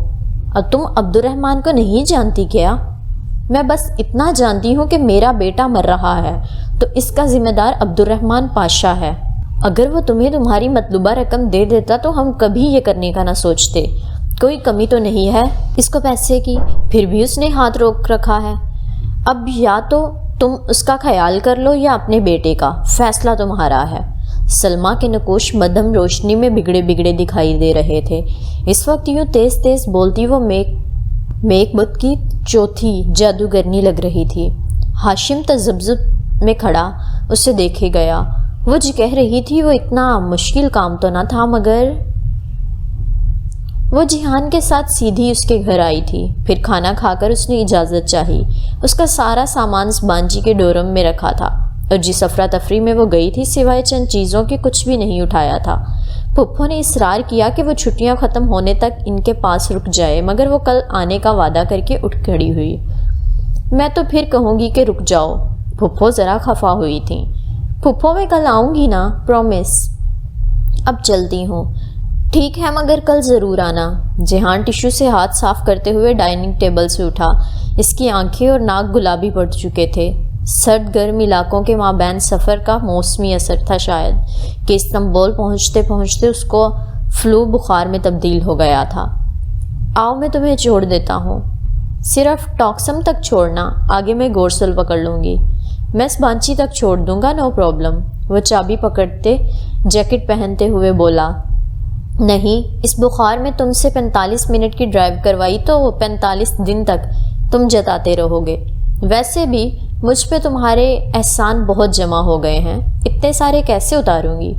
اور تم عبد الرحمن کو نہیں جانتی کیا؟ میں بس اتنا جانتی ہوں کہ میرا بیٹا مر رہا ہے تو اس کا ذمہ دار عبد الرحمن پاشا ہے۔ اگر وہ تمہیں تمہاری مطلوبہ رقم دے دیتا تو ہم کبھی یہ کرنے کا نہ سوچتے۔ کوئی کمی تو نہیں ہے اس کو پیسے کی، پھر بھی اس نے ہاتھ روک رکھا ہے۔ اب یا تو تم اس کا خیال کر لو یا اپنے بیٹے کا، فیصلہ تمہارا ہے۔ سلمیٰ کے نقوش مدھم روشنی میں بگڑے بگڑے دکھائی دے رہے تھے۔ اس وقت یوں تیز تیز بولتی وہ میک بدھ کی چوتھی جادوگرنی لگ رہی تھی۔ ہاشم تذبذب میں کھڑا اسے دیکھے گیا۔ وہ جو کہہ رہی تھی وہ اتنا مشکل کام تو نہ تھا، مگر وہ جہان کے ساتھ سیدھی اس کے گھر آئی تھی۔ پھر کھانا کھا کر اس نے اجازت چاہی۔ اس کا سارا سامان بانجی کے ڈورم میں رکھا تھا، اور جس افراتفری میں وہ گئی تھی سوائے چند چیزوں کے کچھ بھی نہیں اٹھایا تھا۔ پھپھو نے اصرار کیا کہ وہ چھٹیاں ختم ہونے تک ان کے پاس رک جائے، مگر وہ کل آنے کا وعدہ کر کے اٹھ کھڑی ہوئی۔ میں تو پھر کہوں گی کہ رک جاؤ۔ پھپھو ذرا خفا ہوئی تھیں۔ پھپھو میں کل آؤں گی نا، پرومس۔ اب چلتی ہوں۔ ٹھیک ہے مگر کل ضرور آنا۔ جہان ٹشو سے ہاتھ صاف کرتے ہوئے ڈائننگ ٹیبل سے اٹھا۔ اس کی آنکھیں اور ناک گلابی پڑ چکے تھے۔ سرد گرم علاقوں کے مابین سفر کا موسمی اثر تھا شاید، کہ استنبول پہنچتے پہنچتے اس کو فلو بخار میں تبدیل ہو گیا تھا۔ آؤ میں تمہیں چھوڑ دیتا ہوں، صرف ٹاکسم تک چھوڑنا، آگے میں گورسل پکڑ لوں گی۔ میں اس بانچی تک چھوڑ دوں گا، نو پرابلم۔ وہ چابی پکڑتے جیکٹ پہنتے ہوئے بولا۔ نہیں، اس بخار میں تم سے 45 منٹ کی ڈرائیو کروائی تو 45 دن تک تم جتاتے رہو گے۔ ویسے بھی مجھ پہ تمہارے احسان بہت جمع ہو گئے ہیں، اتنے سارے کیسے اتاروں گی؟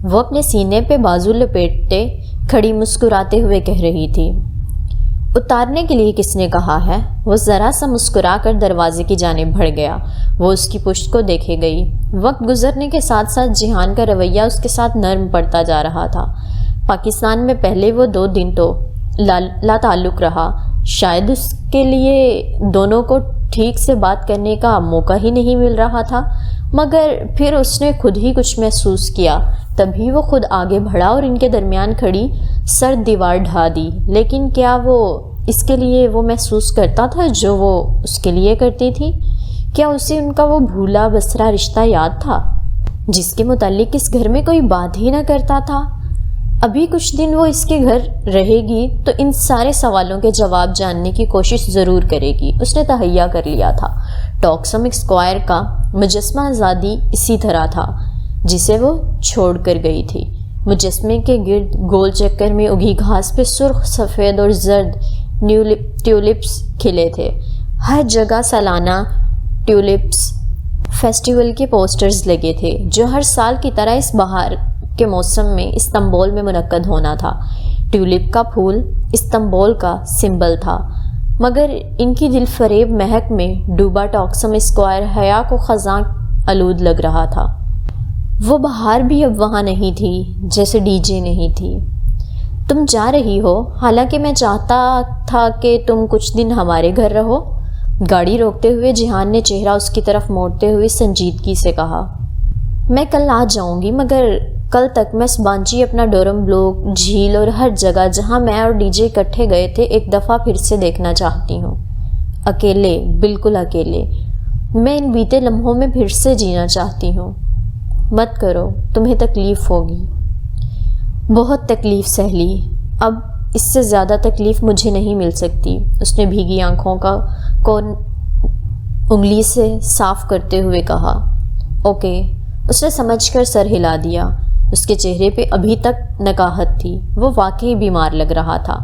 وہ اپنے سینے پہ بازو لپیٹتے کھڑی مسکراتے ہوئے کہہ رہی تھی۔ اتارنے کے لیے کس نے کہا ہے؟ وہ ذرا سا مسکرا کر دروازے کی جانب بڑھ گیا۔ وہ اس کی پشت کو دیکھے گئی۔ وقت گزرنے کے ساتھ ساتھ جہان کا رویہ اس کے ساتھ نرم پڑتا جا رہا تھا۔ پاکستان میں پہلے وہ 2 دن تو لا تعلق رہا، شاید اس کے لیے دونوں کو ٹھیک سے بات کرنے کا موقع ہی نہیں مل رہا تھا، مگر پھر اس نے خود ہی کچھ محسوس کیا، تبھی وہ خود آگے بڑھا اور ان کے درمیان کھڑی سرد دیوار ڈھا دی۔ لیکن کیا وہ اس کے لیے وہ محسوس کرتا تھا جو وہ اس کے لیے کرتی تھی؟ کیا اسے ان کا وہ بھولا بسرا رشتہ یاد تھا جس کے متعلق اس گھر میں کوئی بات ہی نہ کرتا تھا؟ ابھی کچھ دن وہ اس کے گھر رہے گی تو ان سارے سوالوں کے جواب جاننے کی کوشش ضرور کرے گی۔ اس نے تہیہ کر لیا تھا۔ ٹاکسم اسکوائر کا مجسمہ آزادی اسی طرح تھا جسے وہ چھوڑ کر گئی تھی۔ مجسمے کے گرد گول چکر میں اگی گھاس پہ سرخ، سفید اور زرد ٹیولپس کھلے تھے۔ ہر جگہ سالانہ ٹیولپس فیسٹیول کے پوسٹرز لگے تھے جو ہر سال کی طرح اس بہار کے موسم میں استنبول میں منعقد ہونا تھا۔ ٹیولپ کا پھول استنبول کا سمبل تھا، مگر ان کی دل فریب مہک میں ڈوبا ٹاکسم اسکوائر حیا کو خزاں آلود لگ رہا تھا۔ وہ بہار بھی اب وہاں نہیں تھی، جیسے ڈی جے نہیں تھی۔ تم جا رہی ہو، حالانکہ میں چاہتا تھا کہ تم کچھ دن ہمارے گھر رہو۔ گاڑی روکتے ہوئے جہان نے چہرہ اس کی طرف موڑتے ہوئے سنجیدگی سے کہا۔ میں کل آ جاؤں گی، مگر کل تک میں سبانچی، اپنا ڈورم بلوک، جھیل اور ہر جگہ جہاں میں اور ڈی جے اکٹھے گئے تھے ایک دفعہ پھر سے دیکھنا چاہتی ہوں۔ اکیلے، بالکل اکیلے۔ میں ان بیتے لمحوں میں پھر سے جینا چاہتی ہوں۔ مت کرو، تمہیں تکلیف ہوگی۔ بہت تکلیف سہ لی، اب اس سے زیادہ تکلیف مجھے نہیں مل سکتی۔ اس نے بھیگی آنکھوں کو انگلی سے صاف کرتے ہوئے کہا۔ اوکے۔ اس نے سمجھ کر سر ہلا دیا۔ اس کے چہرے پہ ابھی تک نکاہت تھی، وہ واقعی بیمار لگ رہا تھا۔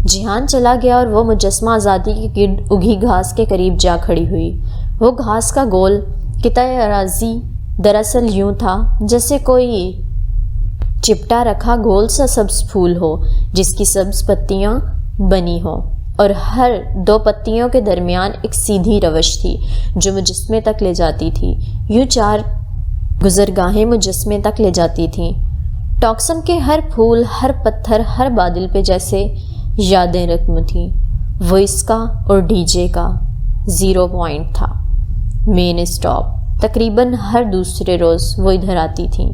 جہان چلا گیا اور وہ مجسمہ آزادی کے گرد اگھی گھاس کے قریب جا کھڑی ہوئی۔ وہ گھاس کا گول قطع اراضی دراصل یوں تھا جیسے کوئی چپٹا رکھا گول سا سبز پھول ہو جس کی سبز پتیاں بنی ہوں، اور ہر دو پتیوں کے درمیان ایک سیدھی روش تھی جو مجسمے تک لے جاتی تھی۔ یوں 4 گزرگاہیں مجسمے تک لے جاتی تھیں۔ ٹاکسم کے ہر پھول، ہر پتھر، ہر بادل پہ جیسے یادیں رقم تھیں۔ وہ اس کا اور ڈی جے کا 0 پوائنٹ تھا، مین اسٹاپ۔ تقریباً ہر دوسرے روز وہ ادھر آتی تھیں۔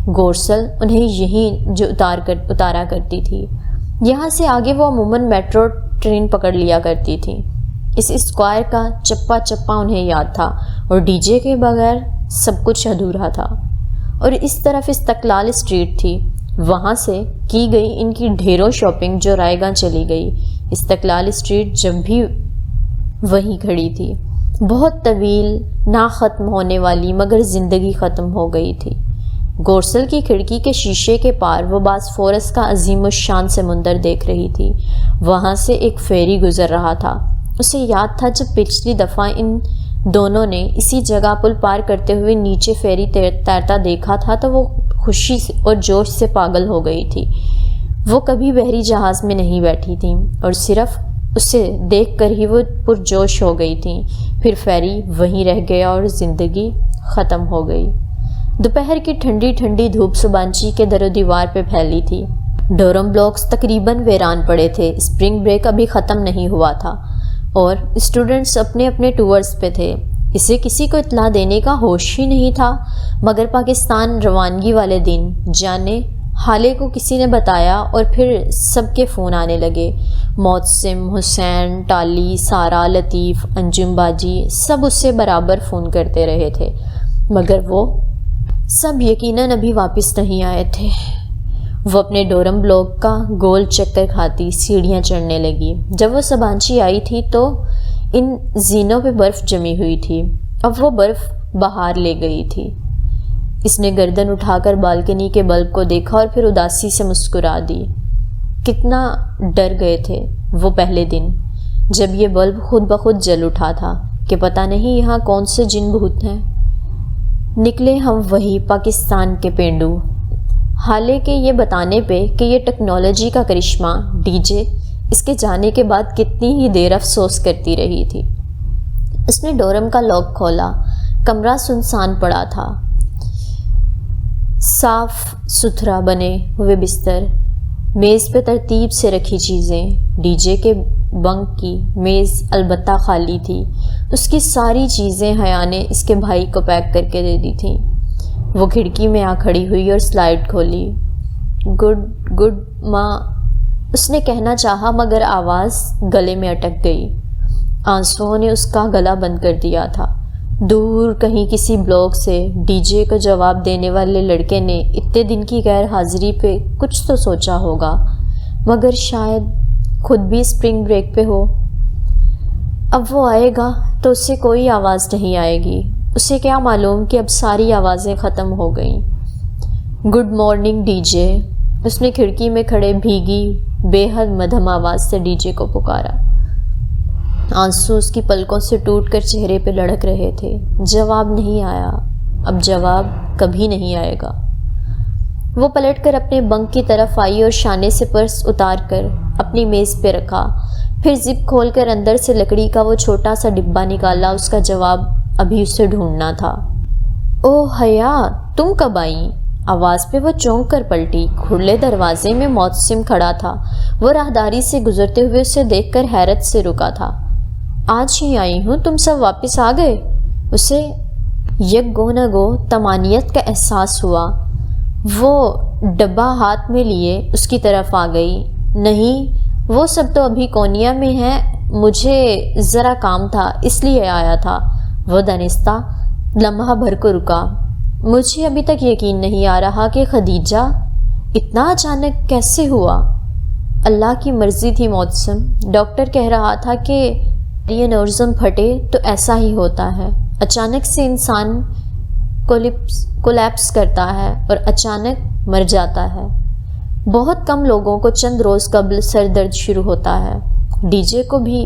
گورسل انہیں یہیں جو اتارا کرتی تھی۔ یہاں سے آگے وہ عموماً میٹرو ٹرین پکڑ لیا کرتی تھیں۔ اس اسکوائر کا چپا چپا انہیں یاد تھا، اور ڈی جے کے بغیر سب کچھ ادھورا تھا۔ اور اس طرف استقلال اسٹریٹ تھی، وہاں سے کی گئی ان کی ڈھیروں شاپنگ جو رائے گاں چلی گئی۔ استقلال اسٹریٹ جب بھی وہیں کھڑی تھی، بہت طویل، نہ ختم ہونے والی، مگر زندگی ختم ہو گئی تھی۔ گورسل کی کھڑکی کے شیشے کے پار وہ باسفورس کا عظیم الشان سمندر دیکھ رہی تھی۔ وہاں سے ایک فیری گزر رہا تھا۔ اسے یاد تھا جب پچھلی دفعہ ان دونوں نے اسی جگہ پل پار کرتے ہوئے نیچے فیری تیرتا دیکھا تھا تو وہ خوشی اور جوش سے پاگل ہو گئی تھی۔ وہ کبھی بحری جہاز میں نہیں بیٹھی تھیں اور صرف اسے دیکھ کر ہی وہ پرجوش ہو گئی تھیں۔ پھر فیری وہیں رہ گیا اور زندگی ختم ہو گئی۔ دوپہر کی ٹھنڈی ٹھنڈی دھوپ سبانچی کے در و دیوار پہ پھیلی تھی۔ ڈورم بلاکس تقریباً ویران پڑے تھے۔ اسپرنگ بریک ابھی ختم نہیں ہوا تھا اور اسٹوڈنٹس اپنے اپنے ٹورز پہ تھے۔ اسے کسی کو اطلاع دینے کا ہوش ہی نہیں تھا، مگر پاکستان روانگی والے دن جانے حالے کو کسی نے بتایا اور پھر سب کے فون آنے لگے۔ معتصم، حسین، ٹالی، سارا، لطیف، انجم باجی سب اس سے برابر فون کرتے رہے تھے، مگر وہ سب یقیناً ابھی واپس نہیں آئے تھے۔ وہ اپنے ڈورم بلاک کا گول چکر کھاتی سیڑھیاں چڑھنے لگی۔ جب وہ سبانچی آئی تھی تو ان زینوں پہ برف جمی ہوئی تھی، اب وہ برف باہر لے گئی تھی۔ اس نے گردن اٹھا کر بالکنی کے بلب کو دیکھا اور پھر اداسی سے مسکرا دی۔ کتنا ڈر گئے تھے وہ پہلے دن جب یہ بلب خود بخود جل اٹھا تھا کہ پتہ نہیں یہاں کون سے جن بھوت ہیں۔ نکلے ہم وہی پاکستان کے پینڈو، حالے کے یہ بتانے پہ کہ یہ ٹیکنالوجی کا کرشمہ ڈی جے اس کے جانے کے بعد کتنی ہی دیر افسوس کرتی رہی تھی۔ اس نے ڈورم کا لاک کھولا۔ کمرہ سنسان پڑا تھا، صاف ستھرا بنے ہوئے بستر، میز پہ ترتیب سے رکھی چیزیں۔ ڈی جے کے بنک کی میز البتہ خالی تھی، اس کی ساری چیزیں حیا نے اس کے بھائی کو پیک کر کے دے دی تھیں۔ وہ کھڑکی میں آ کھڑی ہوئی اور سلائڈ کھولی۔ گڈ ماں، اس نے کہنا چاہا مگر آواز گلے میں اٹک گئی۔ آنسوؤں نے اس کا گلا بند کر دیا تھا۔ دور کہیں کسی بلاک سے ڈی جے کو جواب دینے والے لڑکے نے اتنے دن کی غیر حاضری پہ کچھ تو سوچا ہوگا، مگر شاید خود بھی اسپرنگ بریک پہ ہو۔ اب وہ آئے گا تو اس سے کوئی آواز نہیں آئے گی۔ اسے کیا معلوم کہ اب ساری آوازیں ختم ہو گئیں۔ گڈ مارننگ ڈی جے، اس نے کھڑکی میں کھڑے بھیگی بے حد مدھم آواز سے ڈی جے کو پکارا۔ آنسو اس کی پلکوں سے ٹوٹ کر چہرے پہ لڑک رہے تھے۔ جواب نہیں آیا، اب جواب کبھی نہیں آئے گا۔ وہ پلٹ کر اپنے بنک کی طرف آئی اور شانے سے پرس اتار کر اپنی میز پہ رکھا، پھر زپ کھول کر اندر سے لکڑی کا وہ چھوٹا سا ڈبہ نکالا۔ اس کا جواب ابھی اسے ڈھونڈنا تھا۔ او حیا، تم کب آئیں؟ آواز پہ وہ چونک کر پلٹی۔ کھلے دروازے میں معتصم کھڑا تھا۔ وہ راہداری سے گزرتے ہوئے اسے دیکھ کر حیرت سے رکا تھا۔ آج ہی آئی ہوں، تم سب واپس آ گئے؟ اسے یک گو نہ گو طمانینت کا احساس ہوا۔ وہ ڈبہ ہاتھ میں لیے اس کی طرف آ گئی۔ نہیں، وہ سب تو ابھی کونیا میں ہیں، مجھے ذرا کام تھا اس لیے آیا تھا۔ وہ دانستہ لمحہ بھر کو رکا۔ مجھے ابھی تک یقین نہیں آ رہا کہ خدیجہ اتنا اچانک کیسے ہوا؟ اللہ کی مرضی تھی معتصم، ڈاکٹر کہہ رہا تھا کہ یہ انورزم پھٹے تو ایسا ہی ہوتا ہے، اچانک سے انسان کولیپس کرتا ہے اور اچانک مر جاتا ہے۔ بہت کم لوگوں کو چند روز قبل سر درد شروع ہوتا ہے. ڈی جے کو بھی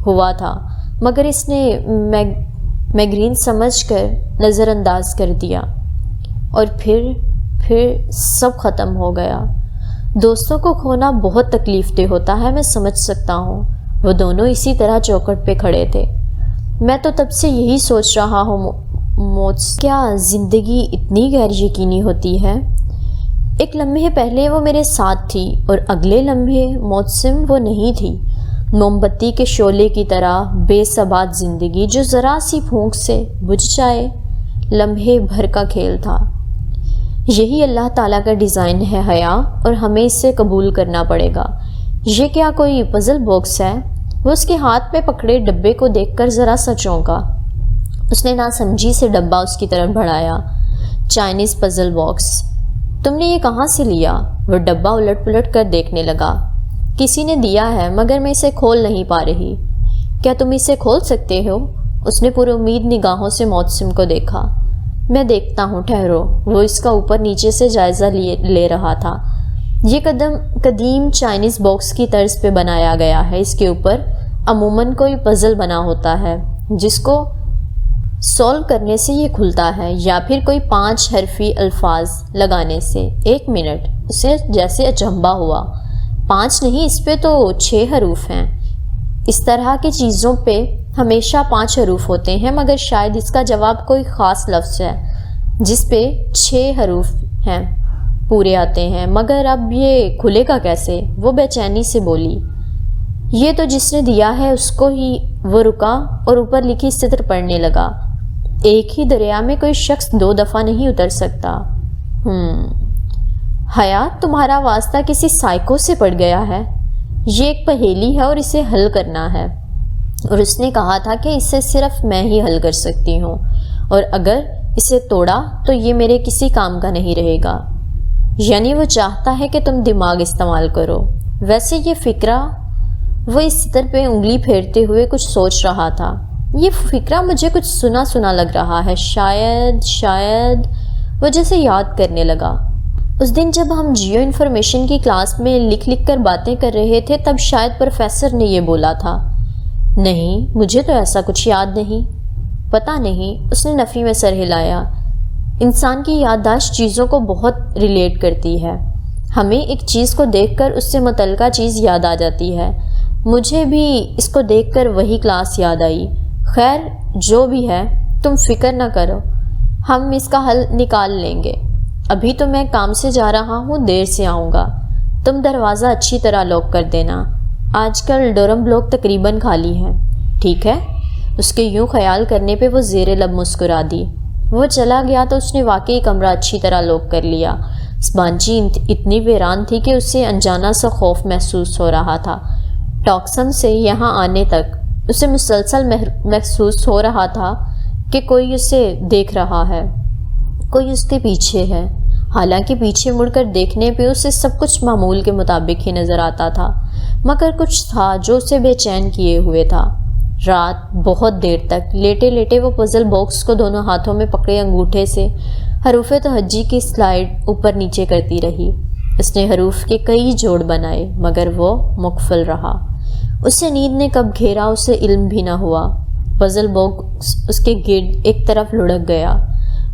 ہوا تھا مگر اس نے میگرین سمجھ کر نظر انداز کر دیا اور پھر سب ختم ہو گیا. دوستوں کو کھونا بہت تکلیف دہ ہوتا ہے، میں سمجھ سکتا ہوں. وہ دونوں اسی طرح چوکھٹ پہ کھڑے تھے. میں تو تب سے یہی سوچ رہا ہوں کیا زندگی اتنی غیر یقینی ہوتی ہے؟ ایک لمحے پہلے وہ میرے ساتھ تھی اور اگلے لمحے موسم وہ نہیں تھی. موم بتی کے شعلے کی طرح بے ثبات زندگی جو ذرا سی پھونک سے بجھ جائے، لمحے بھر کا کھیل تھا. یہی اللہ تعالیٰ کا ڈیزائن ہے حیا، اور ہمیں اسے قبول کرنا پڑے گا. یہ کیا کوئی پزل باکس ہے؟ وہ اس کے ہاتھ میں پکڑے ڈبے کو دیکھ کر ذرا سا چونکا. اس نے ناسمجھی سے ڈبہ اس کی طرف بڑھایا. Chinese puzzle box. تم نے یہ کہاں سے لیا؟ وہ ڈبہ الٹ پلٹ کر دیکھنے لگا. کسی نے دیا ہے مگر میں اسے کھول نہیں پا رہی. کیا تم اسے کھول سکتے ہو؟ اس نے پورے امید نگاہوں سے موسم کو دیکھا. میں دیکھتا ہوں، ٹھہرو. وہ اس کا اوپر نیچے سے جائزہ لے رہا تھا. یہ قدیم چائنیز باکس کی طرز پہ بنایا گیا ہے. اس کے اوپر عموماً کوئی پزل بنا ہوتا ہے جس کو سولو کرنے سے یہ کھلتا ہے، یا پھر کوئی 5 حرفی الفاظ لگانے سے. 1 منٹ، اسے جیسے اچنبھا ہوا. 5 نہیں، اس پہ تو 6 حروف ہیں. اس طرح کی چیزوں پہ ہمیشہ 5 حروف ہوتے ہیں، مگر شاید اس کا جواب کوئی خاص لفظ ہے جس پہ 6 حروف ہیں پورے آتے ہیں. مگر اب یہ کھلے گا کیسے؟ وہ بے چینی سے بولی. یہ تو جس نے دیا ہے اس کو ہی. وہ رکا اور اوپر لکھی سطر پڑھنے لگا. ایک ہی دریا میں کوئی شخص 2 دفعہ نہیں اتر سکتا. حیات، تمہارا واسطہ کسی سائیکو سے پڑ گیا ہے. یہ ایک پہیلی ہے اور اسے حل کرنا ہے. اور اس نے کہا تھا کہ اسے صرف میں ہی حل کر سکتی ہوں، اور اگر اسے توڑا تو یہ میرے کسی کام کا نہیں رہے گا. یعنی وہ چاہتا ہے کہ تم دماغ استعمال کرو. ویسے یہ فکرہ، وہ اس سطر پہ انگلی پھیرتے ہوئے کچھ سوچ رہا تھا. یہ فکرہ مجھے کچھ سنا لگ رہا ہے. شاید وہ جیسے یاد کرنے لگا. اس دن جب ہم جیو انفارمیشن کی کلاس میں لکھ کر باتیں کر رہے تھے، تب شاید پروفیسر نے یہ بولا تھا. نہیں، مجھے تو ایسا کچھ یاد نہیں. پتہ نہیں. اس نے نفی میں سر ہلایا. انسان کی یادداشت چیزوں کو بہت ریلیٹ کرتی ہے. ہمیں ایک چیز کو دیکھ کر اس سے متعلقہ چیز یاد آ جاتی ہے. مجھے بھی اس کو دیکھ کر وہی کلاس یاد آئی. خیر جو بھی ہے، تم فکر نہ کرو، ہم اس کا حل نکال لیں گے. ابھی تو میں کام سے جا رہا ہوں، دیر سے آؤں گا. تم دروازہ اچھی طرح لاک کر دینا. آج کل ڈورم بلاک تقریباً خالی ہے. ٹھیک ہے. اس کے یوں خیال کرنے پہ وہ زیر لب مسکرا دی. وہ چلا گیا تو اس نے واقعی کمرہ اچھی طرح لاک کر لیا. سبانچی اتنی ویران تھی کہ اسے انجانا سا خوف محسوس ہو رہا تھا. ٹاکسم سے یہاں آنے تک اسے مسلسل محسوس ہو رہا تھا کہ کوئی اسے دیکھ رہا ہے، کوئی اس کے پیچھے ہے. حالانکہ پیچھے مڑ کر دیکھنے پہ اسے سب کچھ معمول کے مطابق ہی نظر آتا تھا، مگر کچھ تھا جو اسے بے چین کیے ہوئے تھا. رات بہت دیر تک لیٹے وہ پزل باکس کو دونوں ہاتھوں میں پکڑے انگوٹھے سے حروف تہجی کی سلائیڈ اوپر نیچے کرتی رہی. اس نے حروف کے کئی جوڑ بنائے مگر وہ مغفل رہا. اسے نیند نے کب گھیرا اسے علم بھی نہ ہوا. پزل باکس اس کے گرد ایک طرف لڑک گیا.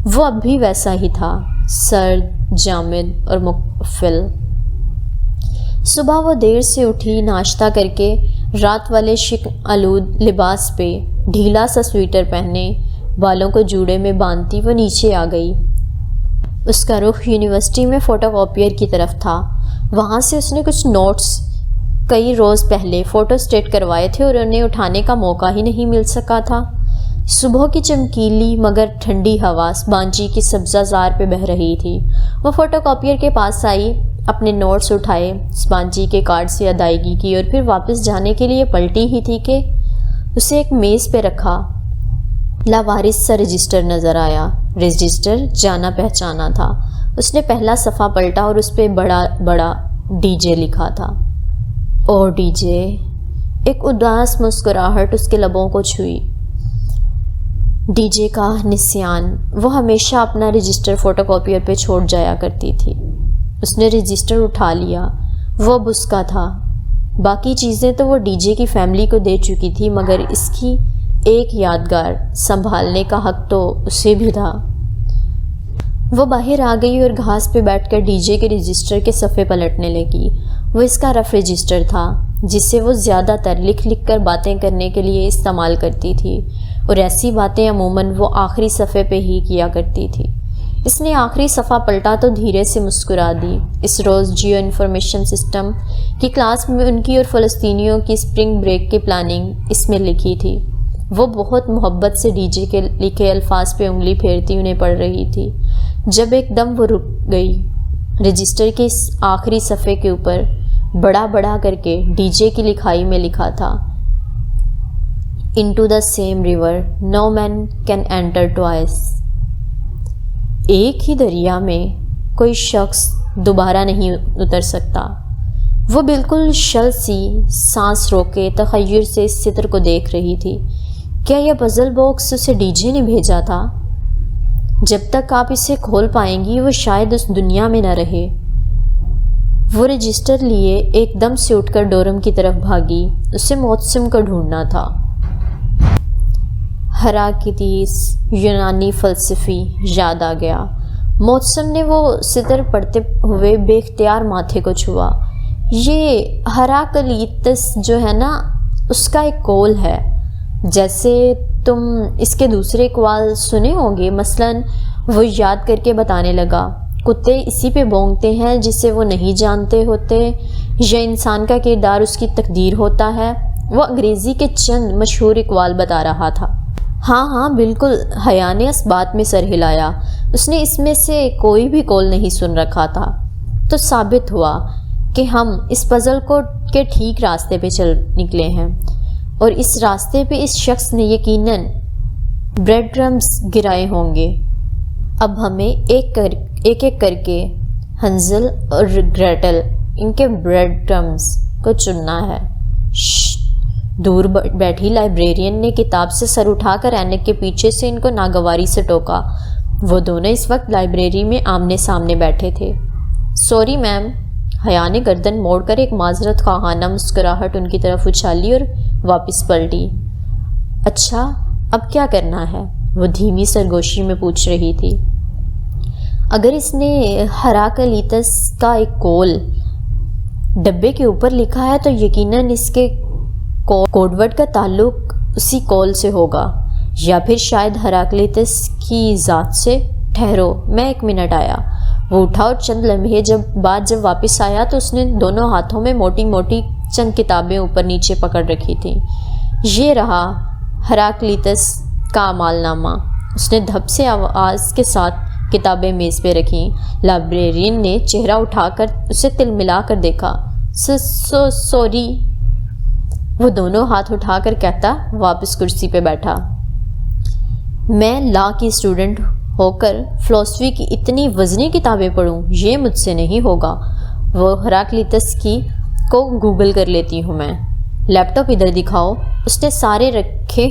وہ اب بھی ویسا ہی تھا، سرد، جامد اور مغفل. صبح وہ دیر سے اٹھی. ناشتہ کر کے رات والے شک آلود لباس پہ ڈھیلا سا سویٹر پہنے، بالوں کو جوڑے میں باندھتی وہ نیچے آ گئی. اس کا رخ یونیورسٹی میں فوٹو کاپیئر کی طرف تھا. وہاں سے اس نے کچھ نوٹس کئی روز پہلے فوٹو اسٹیٹ کروائے تھے اور انہیں اٹھانے کا موقع ہی نہیں مل سکا تھا. صبح کی چمکیلی مگر ٹھنڈی ہوا بانجی کی سبزہ زار پہ بہہ رہی تھی. وہ فوٹو کاپیئر کے پاس آئی، اپنے نوٹس اٹھائے، سبانجی کے کارڈ سے ادائیگی کی اور پھر واپس جانے کے لیے پلٹی ہی تھی کہ اسے ایک میز پہ رکھا لاوارث سا رجسٹر نظر آیا. رجسٹر جانا پہچانا تھا. اس نے پہلا صفحہ پلٹا اور اس پہ بڑا ڈی جے لکھا تھا. اور ڈی جے. ایک اداس مسکراہٹ اس کے لبوں کو چھوئی. ڈی جے کا نسیان. وہ ہمیشہ اپنا رجسٹر فوٹو کاپیئر پہ چھوڑ جایا کرتی تھی. اس نے رجسٹر اٹھا لیا۔ وہ اب اس کا تھا۔ باقی چیزیں تو وہ ڈی جے کی فیملی کو دے چکی تھی، مگر اس کی ایک یادگار سنبھالنے کا حق تو اسے بھی تھا۔ وہ باہر آ گئی اور گھاس پہ بیٹھ کر ڈی جے کے رجسٹر کے صفحے پلٹنے لگی۔ وہ اس کا رف رجسٹر تھا جسے وہ زیادہ تر لکھ کر باتیں کرنے کے لیے استعمال کرتی تھی، اور ایسی باتیں عموماً وہ آخری صفحے پہ ہی کیا کرتی تھی۔ اس نے آخری صفحہ پلٹا تو دھیرے سے مسکرا دی۔ اس روز جیو انفارمیشن سسٹم کی کلاس میں ان کی اور فلسطینیوں کی اسپرنگ بریک کی پلاننگ اس میں لکھی تھی۔ وہ بہت محبت سے ڈی جے کے لکھے الفاظ پہ انگلی پھیرتی انہیں پڑھ رہی تھی، جب ایک دم وہ رک گئی۔ رجسٹر کے اس آخری صفحے کے اوپر بڑا بڑا کر کے ڈی جے کی لکھائی میں لکھا تھا، "Into the same river no man can enter twice"۔ ایک ہی دریا میں کوئی شخص دوبارہ نہیں اتر سکتا۔ وہ بالکل شل سی سانس روکے تخیر سے اس سطر کو دیکھ رہی تھی۔ کیا یہ پزل باکس اسے ڈی جے نے بھیجا تھا؟ جب تک آپ اسے کھول پائیں گی وہ شاید اس دنیا میں نہ رہے۔ وہ رجسٹر لیے ایک دم سے اٹھ کر ڈورم کی طرف بھاگی۔ اسے معتصم کو ڈھونڈنا تھا۔ ہراکلیتس یونانی فلسفی یاد آ گیا۔ معتصم نے وہ سطر پڑھتے ہوئے بے اختیار ماتھے کو چھوا۔ یہ ہراکلیتس جو ہے نا، اس کا ایک قول ہے۔ جیسے تم اس کے دوسرے اقوال سنے ہوں گے، مثلاً وہ یاد کر کے بتانے لگا، کتے اسی پہ بونگتے ہیں جسے وہ نہیں جانتے ہوتے، یا انسان کا کردار اس کی تقدیر ہوتا ہے۔ وہ انگریزی کے چند مشہور اقوال بتا رہا تھا۔ ہاں بالکل، حیا نے اس بات میں سر ہلایا۔ اس نے اس میں سے کوئی بھی قول نہیں سن رکھا تھا۔ تو ثابت ہوا کہ ہم اس پزل کو کے ٹھیک راستے پہ چل نکلے ہیں، اور اس راستے پہ اس شخص نے یقیناً بریڈ کرمز گرائے ہوں گے۔ اب ہمیں ایک ایک کر کے ہنزل اور گریٹل ان کے بریڈ کرمز کو چننا ہے۔ دور بیٹھی لائبریرین نے کتاب سے سر اٹھا کر اینک کے پیچھے سے ان کو ناگواری سے ٹوکا۔ وہ دونوں اس وقت لائبریری میں آمنے سامنے بیٹھے تھے۔ Sorry ma'am. حیا نے گردن موڑ کر ایک معذرت خواہانہ مسکراہٹ ان کی طرف اچھالی اور واپس پلٹی۔ اچھا، اب کیا کرنا ہے؟ وہ دھیمی سرگوشی میں پوچھ رہی تھی۔ اگر اس نے ہراکلیتس کا ایک قول ڈبے کے اوپر لکھا ہے تو یقیناً اس کے کوڈ ورڈ کا تعلق اسی قول سے ہوگا، یا پھر شاید ہراکلیتس کی ذات سے۔ ٹھہرو، میں 1 منٹ آیا۔ وہ اٹھا اور چند لمحے بعد جب واپس آیا تو اس نے دونوں ہاتھوں میں موٹی موٹی چند کتابیں اوپر نیچے پکڑ رکھی تھیں۔ یہ رہا ہراکلیتس کا اعمال نامہ۔ اس نے دھپ سے آواز کے ساتھ کتابیں میز پہ رکھیں۔ لائبریرین نے چہرہ اٹھا کر اسے تل ملا کر دیکھا۔ سوری، وہ دونوں ہاتھ اٹھا کر کہتا واپس کرسی پہ بیٹھا۔ میں لا کی اسٹوڈنٹ ہو کر فلسفی کی اتنی وزنی کتابیں پڑھوں، یہ مجھ سے نہیں ہوگا۔ وہ ہراکلیتس کو گوگل کر لیتی ہوں میں۔ لیپ ٹاپ ادھر دکھاؤ۔ اس نے سارے رکھے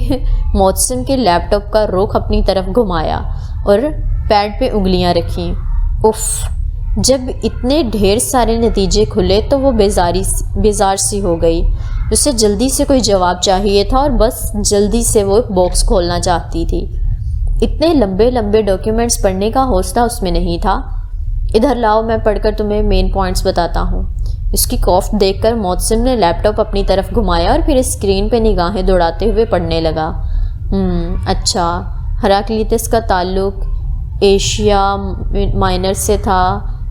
معتصم کے لیپ ٹاپ کا رخ اپنی طرف گھمایا اور پیڈ پہ انگلیاں رکھیں۔ اف، جب اتنے ڈھیر سارے نتیجے کھلے تو وہ بیزار سی ہو گئی۔ اسے جلدی سے کوئی جواب چاہیے تھا اور بس جلدی سے وہ باکس کھولنا چاہتی تھی۔ اتنے لمبے لمبے ڈاکیومنٹس پڑھنے کا حوصلہ اس میں نہیں تھا۔ ادھر لاؤ، میں پڑھ کر تمہیں مین پوائنٹس بتاتا ہوں۔ اس کی کوفت دیکھ کر معتصم نے لیپ ٹاپ اپنی طرف گھمایا اور پھر اسکرین پہ نگاہیں دوڑاتے ہوئے پڑھنے لگا۔ اچھا، ہراکلیتس کا تعلق ایشیا مائنر سے تھا،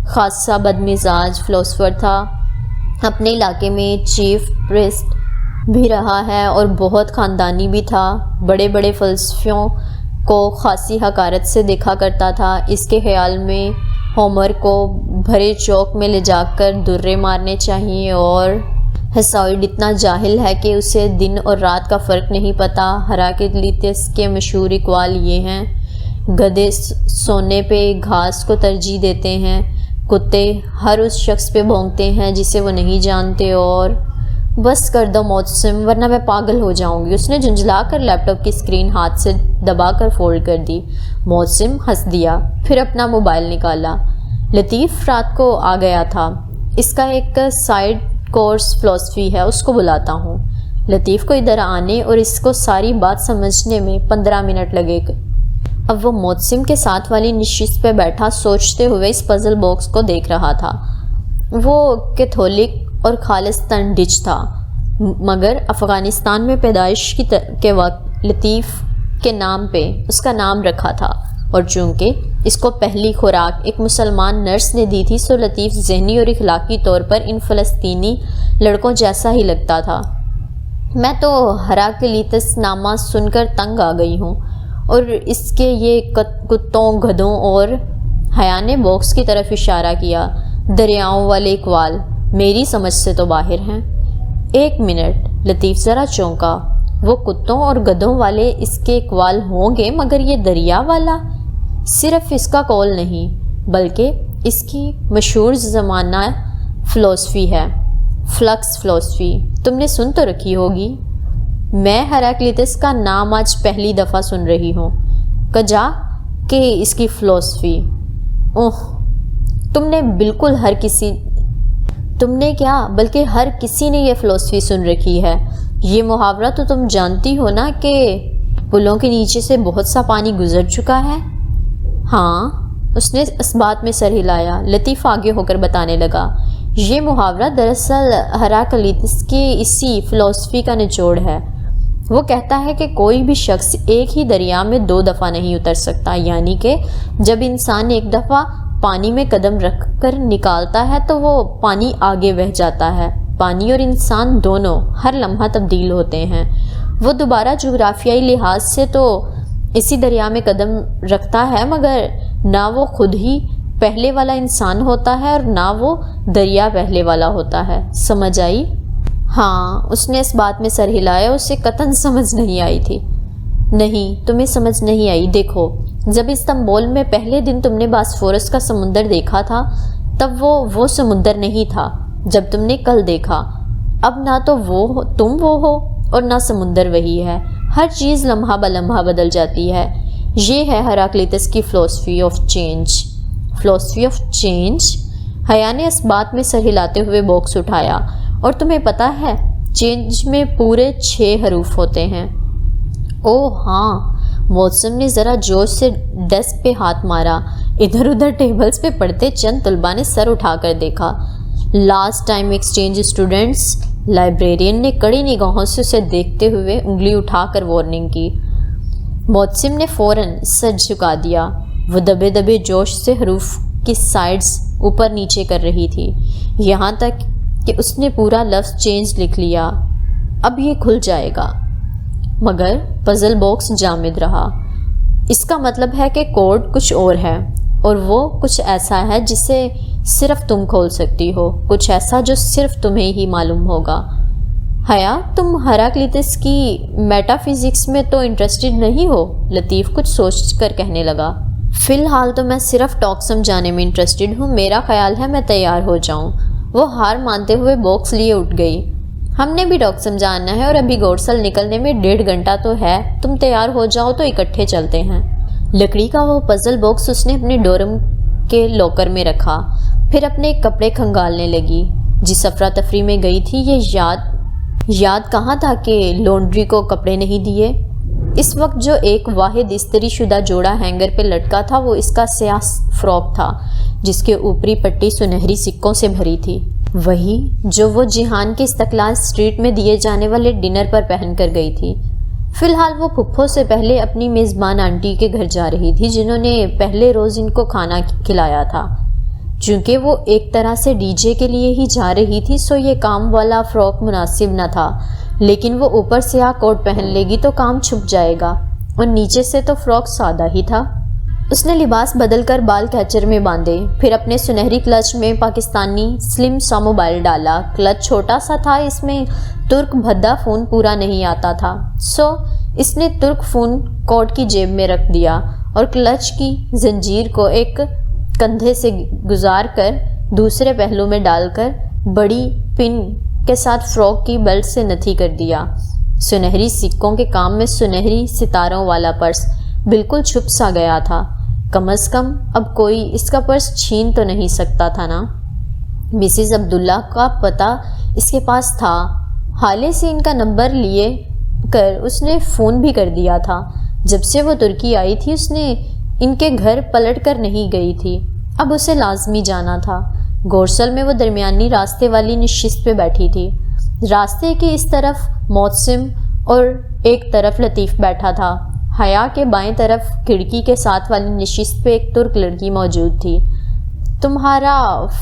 خاصا بد مزاج فلسفر تھا، اپنے علاقے میں چیف پریسٹ بھی رہا ہے اور بہت خاندانی بھی تھا، بڑے بڑے فلسفیوں کو خاصی حقارت سے دیکھا کرتا تھا۔ اس کے خیال میں ہومر کو بھرے چوک میں لے جا کر درے مارنے چاہیے، اور ہیسائڈ اتنا جاہل ہے کہ اسے دن اور رات کا فرق نہیں پتہ۔ ہراکلیتس کے مشہور اقوال یہ ہیں: گدھے سونے پہ گھاس کو ترجیح دیتے ہیں، کتے ہر اس شخص پہ بھونکتے ہیں جسے وہ نہیں جانتے، اور بس کر دو معتصم ورنہ میں پاگل ہو جاؤں گی۔ اس نے جھنجھلا کر لیپ ٹاپ کی اسکرین ہاتھ سے دبا کر فولڈ کر دی۔ معتصم ہنس دیا، پھر اپنا موبائل نکالا۔ لطیف رات کو آ گیا تھا، اس کا ایک سائیڈ کورس فلسفی ہے، اس کو بلاتا ہوں۔ لطیف کو ادھر آنے اور اس کو ساری بات سمجھنے میں 15 منٹ لگے گا۔ اب وہ معتصم کے ساتھ والی نشست پہ بیٹھا سوچتے ہوئے اس پزل باکس کو دیکھ رہا تھا۔ وہ کیتھولک اور خالصتاً ڈچ تھا، مگر افغانستان میں پیدائش کے وقت لطیف کے نام پہ اس کا نام رکھا تھا، اور چونکہ اس کو پہلی خوراک ایک مسلمان نرس نے دی تھی، سو لطیف ذہنی اور اخلاقی طور پر ان فلسطینی لڑکوں جیسا ہی لگتا تھا۔ میں تو ہراکلیتس نامہ سن کر تنگ آ گئی ہوں، اور اس کے یہ کتوں، گدھوں اور حیا نے باکس کی طرف اشارہ کیا۔ دریاؤں والے اقوال میری سمجھ سے تو باہر ہیں۔ 1 منٹ، لطیف ذرا چونکا۔ وہ کتوں اور گدھوں والے اس کے اقوال ہوں گے، مگر یہ دریا والا صرف اس کا قول نہیں، بلکہ اس کی مشہور زمانہ فلسفی ہے، فلکس فلسفی۔ تم نے سن تو رکھی ہوگی۔ میں ہراکلیتس کا نام آج پہلی دفعہ سن رہی ہوں۔ کجا کہ اس کی فلسفی۔ اوہ، تم نے کیا بلکہ ہر کسی نے یہ فلسفی سن رکھی ہے۔ یہ محاورہ تو تم جانتی ہو نا کہ پلوں کے نیچے سے بہت سا پانی گزر چکا ہے۔ ہاں، اس نے اس بات میں سر ہلایا۔ لطیف آگے ہو کر بتانے لگا، یہ محاورہ دراصل ہراکلیتس کے اسی فلسفی کا نچوڑ ہے۔ وہ کہتا ہے کہ کوئی بھی شخص ایک ہی دریا میں 2 دفعہ نہیں اتر سکتا، یعنی کہ جب انسان ایک دفعہ پانی میں قدم رکھ کر نکالتا ہے تو وہ پانی آگے بہہ جاتا ہے۔ پانی اور انسان دونوں ہر لمحہ تبدیل ہوتے ہیں۔ وہ دوبارہ جغرافیائی لحاظ سے تو اسی دریا میں قدم رکھتا ہے، مگر نہ وہ خود ہی پہلے والا انسان ہوتا ہے اور نہ وہ دریا پہلے والا ہوتا ہے۔ سمجھ آئی؟ ہاں، اس نے اس بات میں سر ہلایا۔ اسے قطعاً سمجھ نہیں آئی تھی۔ نہیں، تمہیں سمجھ نہیں آئی۔ دیکھو، جب استنبول میں پہلے دن تم نے باسفورس کا سمندر دیکھا تھا، تب وہ سمندر نہیں تھا جب تم نے کل دیکھا۔ اب نہ تو تم وہ ہو اور نہ سمندر وہی ہے۔ ہر چیز لمحہ بلمحہ بدل جاتی ہے۔ یہ ہے ہراکلیتس کی فلسفی آف چینج۔ فلسفی آف چینج؟ حیا نے اس بات میں سر ہلاتے ہوئے باکس اٹھایا۔ اور تمہیں پتہ ہے چینج میں پورے 6 حروف ہوتے ہیں۔ اوہ ہاں، معتصم نے ذرا جوش سے ڈیسک پہ ہاتھ مارا۔ ادھر ادھر ٹیبلز پہ پڑھتے چند طلباء نے سر اٹھا کر دیکھا۔ Last time exchange students, librarian نے کڑی نگاہوں سے اسے دیکھتے ہوئے انگلی اٹھا کر وارننگ کی۔ معتصم نے فوراً سر جھکا دیا۔ وہ دبے دبے جوش سے حروف کی سائڈز اوپر نیچے کر رہی تھی، یہاں تک کہ اس نے پورا لفظ چینج لکھ لیا۔ اب یہ کھل جائے گا۔ مگر پزل باکس جامد رہا۔ اس کا مطلب ہے کہ کوڈ کچھ اور ہے، اور وہ کچھ ایسا ہے جسے صرف تم کھول سکتی ہو، کچھ ایسا جو صرف تمہیں ہی معلوم ہوگا۔ حیا، تم ہراکلیتس کی میٹا فزکس میں تو انٹرسٹڈ نہیں ہو؟ لطیف کچھ سوچ کر کہنے لگا۔ فی الحال تو میں صرف ٹاک سمجھانے میں انٹرسٹڈ ہوں، میرا خیال ہے میں تیار ہو جاؤں۔ وہ ہار مانتے ہوئے باکس لیے اٹھ گئی۔ ہم نے بھی ڈاک سمجھانا ہے اور ابھی گورسل نکلنے میں 1.5 گھنٹہ تو ہے، تم تیار ہو جاؤ تو اکٹھے چلتے ہیں۔ لکڑی کا وہ پزل باکس اس نے اپنے ڈورم کے لاکر میں رکھا، پھر اپنے کپڑے کھنگالنے لگی۔ جس افراتفری میں گئی تھی یہ یاد کہاں تھا کہ لانڈری کو کپڑے نہیں دیے۔ اس وقت جو ایک واحد استری شدہ جوڑا ہینگر پہ لٹکا تھا وہ اس کا سیاہ فراک تھا، جس کے اوپری پٹی سنہری سکوں سے بھری تھی، وہی جو وہ جہان کے استقلال اسٹریٹ میں دیے جانے والے ڈنر پر پہن کر گئی تھی۔ فی الحال وہ پھپھو سے پہلے اپنی میزبان آنٹی کے گھر جا رہی تھی، جنہوں نے پہلے روز ان کو کھانا کھلایا تھا۔ چونکہ وہ ایک طرح سے ڈی جے کے لیے ہی جا رہی تھی، سو یہ کام والا فراک مناسب نہ تھا، لیکن وہ اوپر سیاہ کوٹ پہن لے گی تو کام چھپ جائے گا، اور نیچے سے تو فراک سادہ ہی تھا۔ اس نے لباس بدل کر بال کیچر میں باندھے، پھر اپنے سنہری کلچ میں پاکستانی سلم سا موبائل ڈالا۔ کلچ چھوٹا سا تھا، اس میں ترک بھدا فون پورا نہیں آتا تھا، سو اس نے ترک فون کوٹ کی جیب میں رکھ دیا اور کلچ کی زنجیر کو ایک کندھے سے گزار کر دوسرے پہلو میں ڈال کر بڑی پن کے ساتھ فراک کی بیلٹ سے نتھی کر دیا۔ سنہری سکوں کے کام میں سنہری ستاروں والا پرس بالکل چھپ سا گیا تھا۔ کم از کم اب کوئی اس کا پرس چھین تو نہیں سکتا تھا نا۔ مسز عبداللہ کا پتہ اس کے پاس تھا، حالے سے ان کا نمبر لیے کر اس نے فون بھی کر دیا تھا۔ جب سے وہ ترکی آئی تھی اس نے ان کے گھر پلٹ کر نہیں گئی تھی، اب اسے لازمی جانا تھا۔ گورسل میں وہ درمیانی راستے والی نشست پہ بیٹھی تھی۔ راستے کے اس طرف محسن اور ایک طرف لطیف بیٹھا تھا۔ حیا کے بائیں طرف کھڑکی کے ساتھ والی نشست پہ ایک ترک لڑکی موجود تھی۔ تمہارا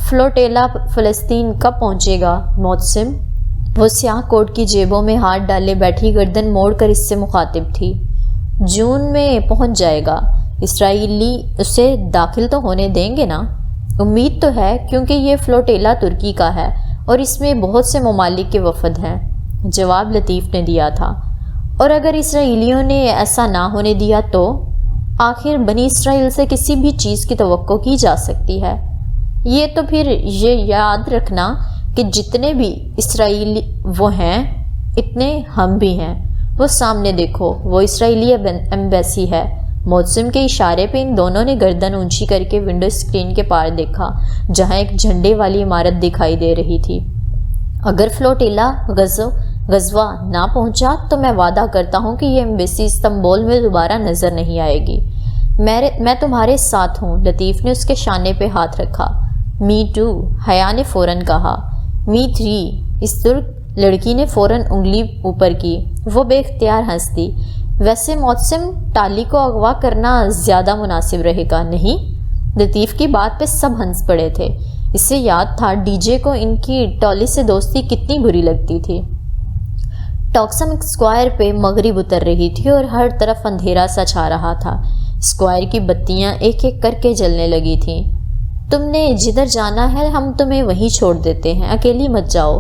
فلوٹیلا فلسطین کب پہنچے گا محسن؟ وہ سیاہ کوٹ کی جیبوں میں ہاتھ ڈالے بیٹھی گردن موڑ کر اس سے مخاطب تھی۔ جون میں پہنچ جائے گا۔ اسرائیلی اسے داخل تو ہونے دیں گے نا؟ امید تو ہے، کیونکہ یہ فلوٹیلا ترکی کا ہے اور اس میں بہت سے ممالک کے وفد ہیں، جواب لطیف نے دیا تھا۔ اور اگر اسرائیلیوں نے ایسا نہ ہونے دیا تو؟ آخر بنی اسرائیل سے کسی بھی چیز کی توقع کی جا سکتی ہے۔ یہ تو پھر یہ یاد رکھنا کہ جتنے بھی اسرائیلی وہ ہیں اتنے ہم بھی ہیں۔ وہ سامنے دیکھو، وہ اسرائیلی ایمبیسی ہے۔ محسن کے اشارے پہ ان دونوں نے گردن اونچی کر کے ونڈو اسکرین کے پار دیکھا، جہاں ایک جھنڈے والی عمارت دکھائی دے رہی تھی۔ اگر فلوٹیلا غزوہ نہ پہنچا تو میں وعدہ کرتا ہوں کہ یہ ایمبیسی استنبول میں دوبارہ نظر نہیں آئے گی۔ میں تمہارے ساتھ ہوں۔ لطیف نے اس کے شانے پہ ہاتھ رکھا۔ می ٹو، حیا نے فوراً کہا۔ می تھری، اس ترک لڑکی نے فوراً انگلی اوپر کی۔ وہ بے اختیار ہنس دی۔ ویسے محسن، ٹالی کو اغوا کرنا زیادہ مناسب رہے گا نہیں؟ لطیف کی بات پہ سب ہنس پڑے تھے۔ اسے یاد تھا ڈی جے کو ان کی ٹالی سے دوستی کتنی بری لگتی تھی۔ ٹاکسم اسکوائر پہ مغرب اتر رہی تھی اور ہر طرف اندھیرا سا چھا رہا تھا۔ اسکوائر کی بتیاں ایک ایک کر کے جلنے لگی تھیں۔ تم نے جدھر جانا ہے ہم تمہیں وہیں چھوڑ دیتے ہیں، اکیلی مت جاؤ۔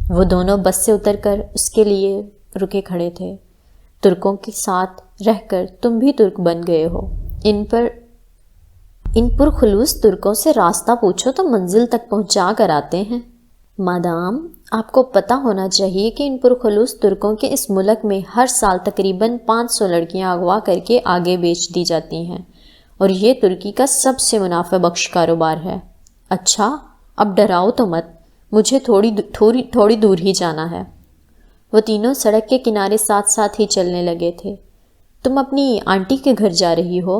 وہ دونوں بس سے اتر کر اس کے لیے رکے کھڑے تھے۔ ترکوں کے ساتھ رہ کر تم بھی ترک بن گئے ہو۔ ان پرخلوص ترکوں سے راستہ پوچھو تو منزل تک پہنچا کر آتے ہیں۔ مادام، آپ کو پتہ ہونا چاہیے کہ ان پرخلوص ترکوں کے اس ملک میں ہر سال تقریباً 500 لڑکیاں اغوا کر کے آگے بیچ دی جاتی ہیں، اور یہ ترکی کا سب سے منافع بخش کاروبار ہے۔ اچھا، اب ڈراؤ تو مت، مجھے تھوڑی دور ہی جانا ہے۔ وہ تینوں سڑک کے کنارے ساتھ ساتھ ہی چلنے لگے تھے۔ تم اپنی آنٹی کے گھر جا رہی ہو؟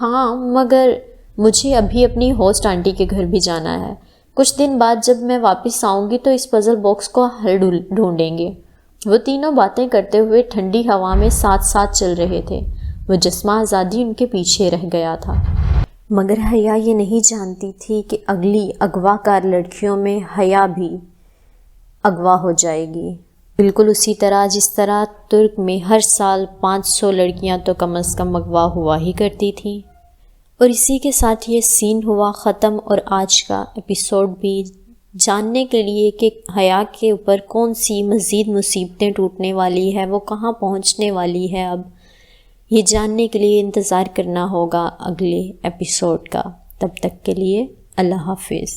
ہاں، مگر مجھے ابھی اپنی ہوسٹ آنٹی کے گھر بھی جانا ہے۔ کچھ دن بعد جب میں واپس آؤں گی تو اس پزل باکس کو حل ڈھونڈیں گے۔ وہ تینوں باتیں کرتے ہوئے ٹھنڈی ہوا میں ساتھ ساتھ چل رہے تھے۔ مجسمہ آزادی ان کے پیچھے رہ گیا تھا۔ مگر حیا یہ نہیں جانتی تھی کہ اگلی اغوا کار لڑکیوں میں حیا بھی اغوا ہو جائے گی، بالکل اسی طرح جس طرح ترک میں ہر سال 500 لڑکیاں تو کم از کم اغوا ہوا ہی کرتی تھیں۔ اور اسی کے ساتھ یہ سین ہوا ختم، اور آج کا ایپیسوڈ بھی۔ جاننے کے لیے کہ حیا کے اوپر کون سی مزید مصیبتیں ٹوٹنے والی ہے، وہ کہاں پہنچنے والی ہے، اب یہ جاننے کے لیے انتظار کرنا ہوگا اگلے ایپیسوڈ کا۔ تب تک کے لیے اللہ حافظ۔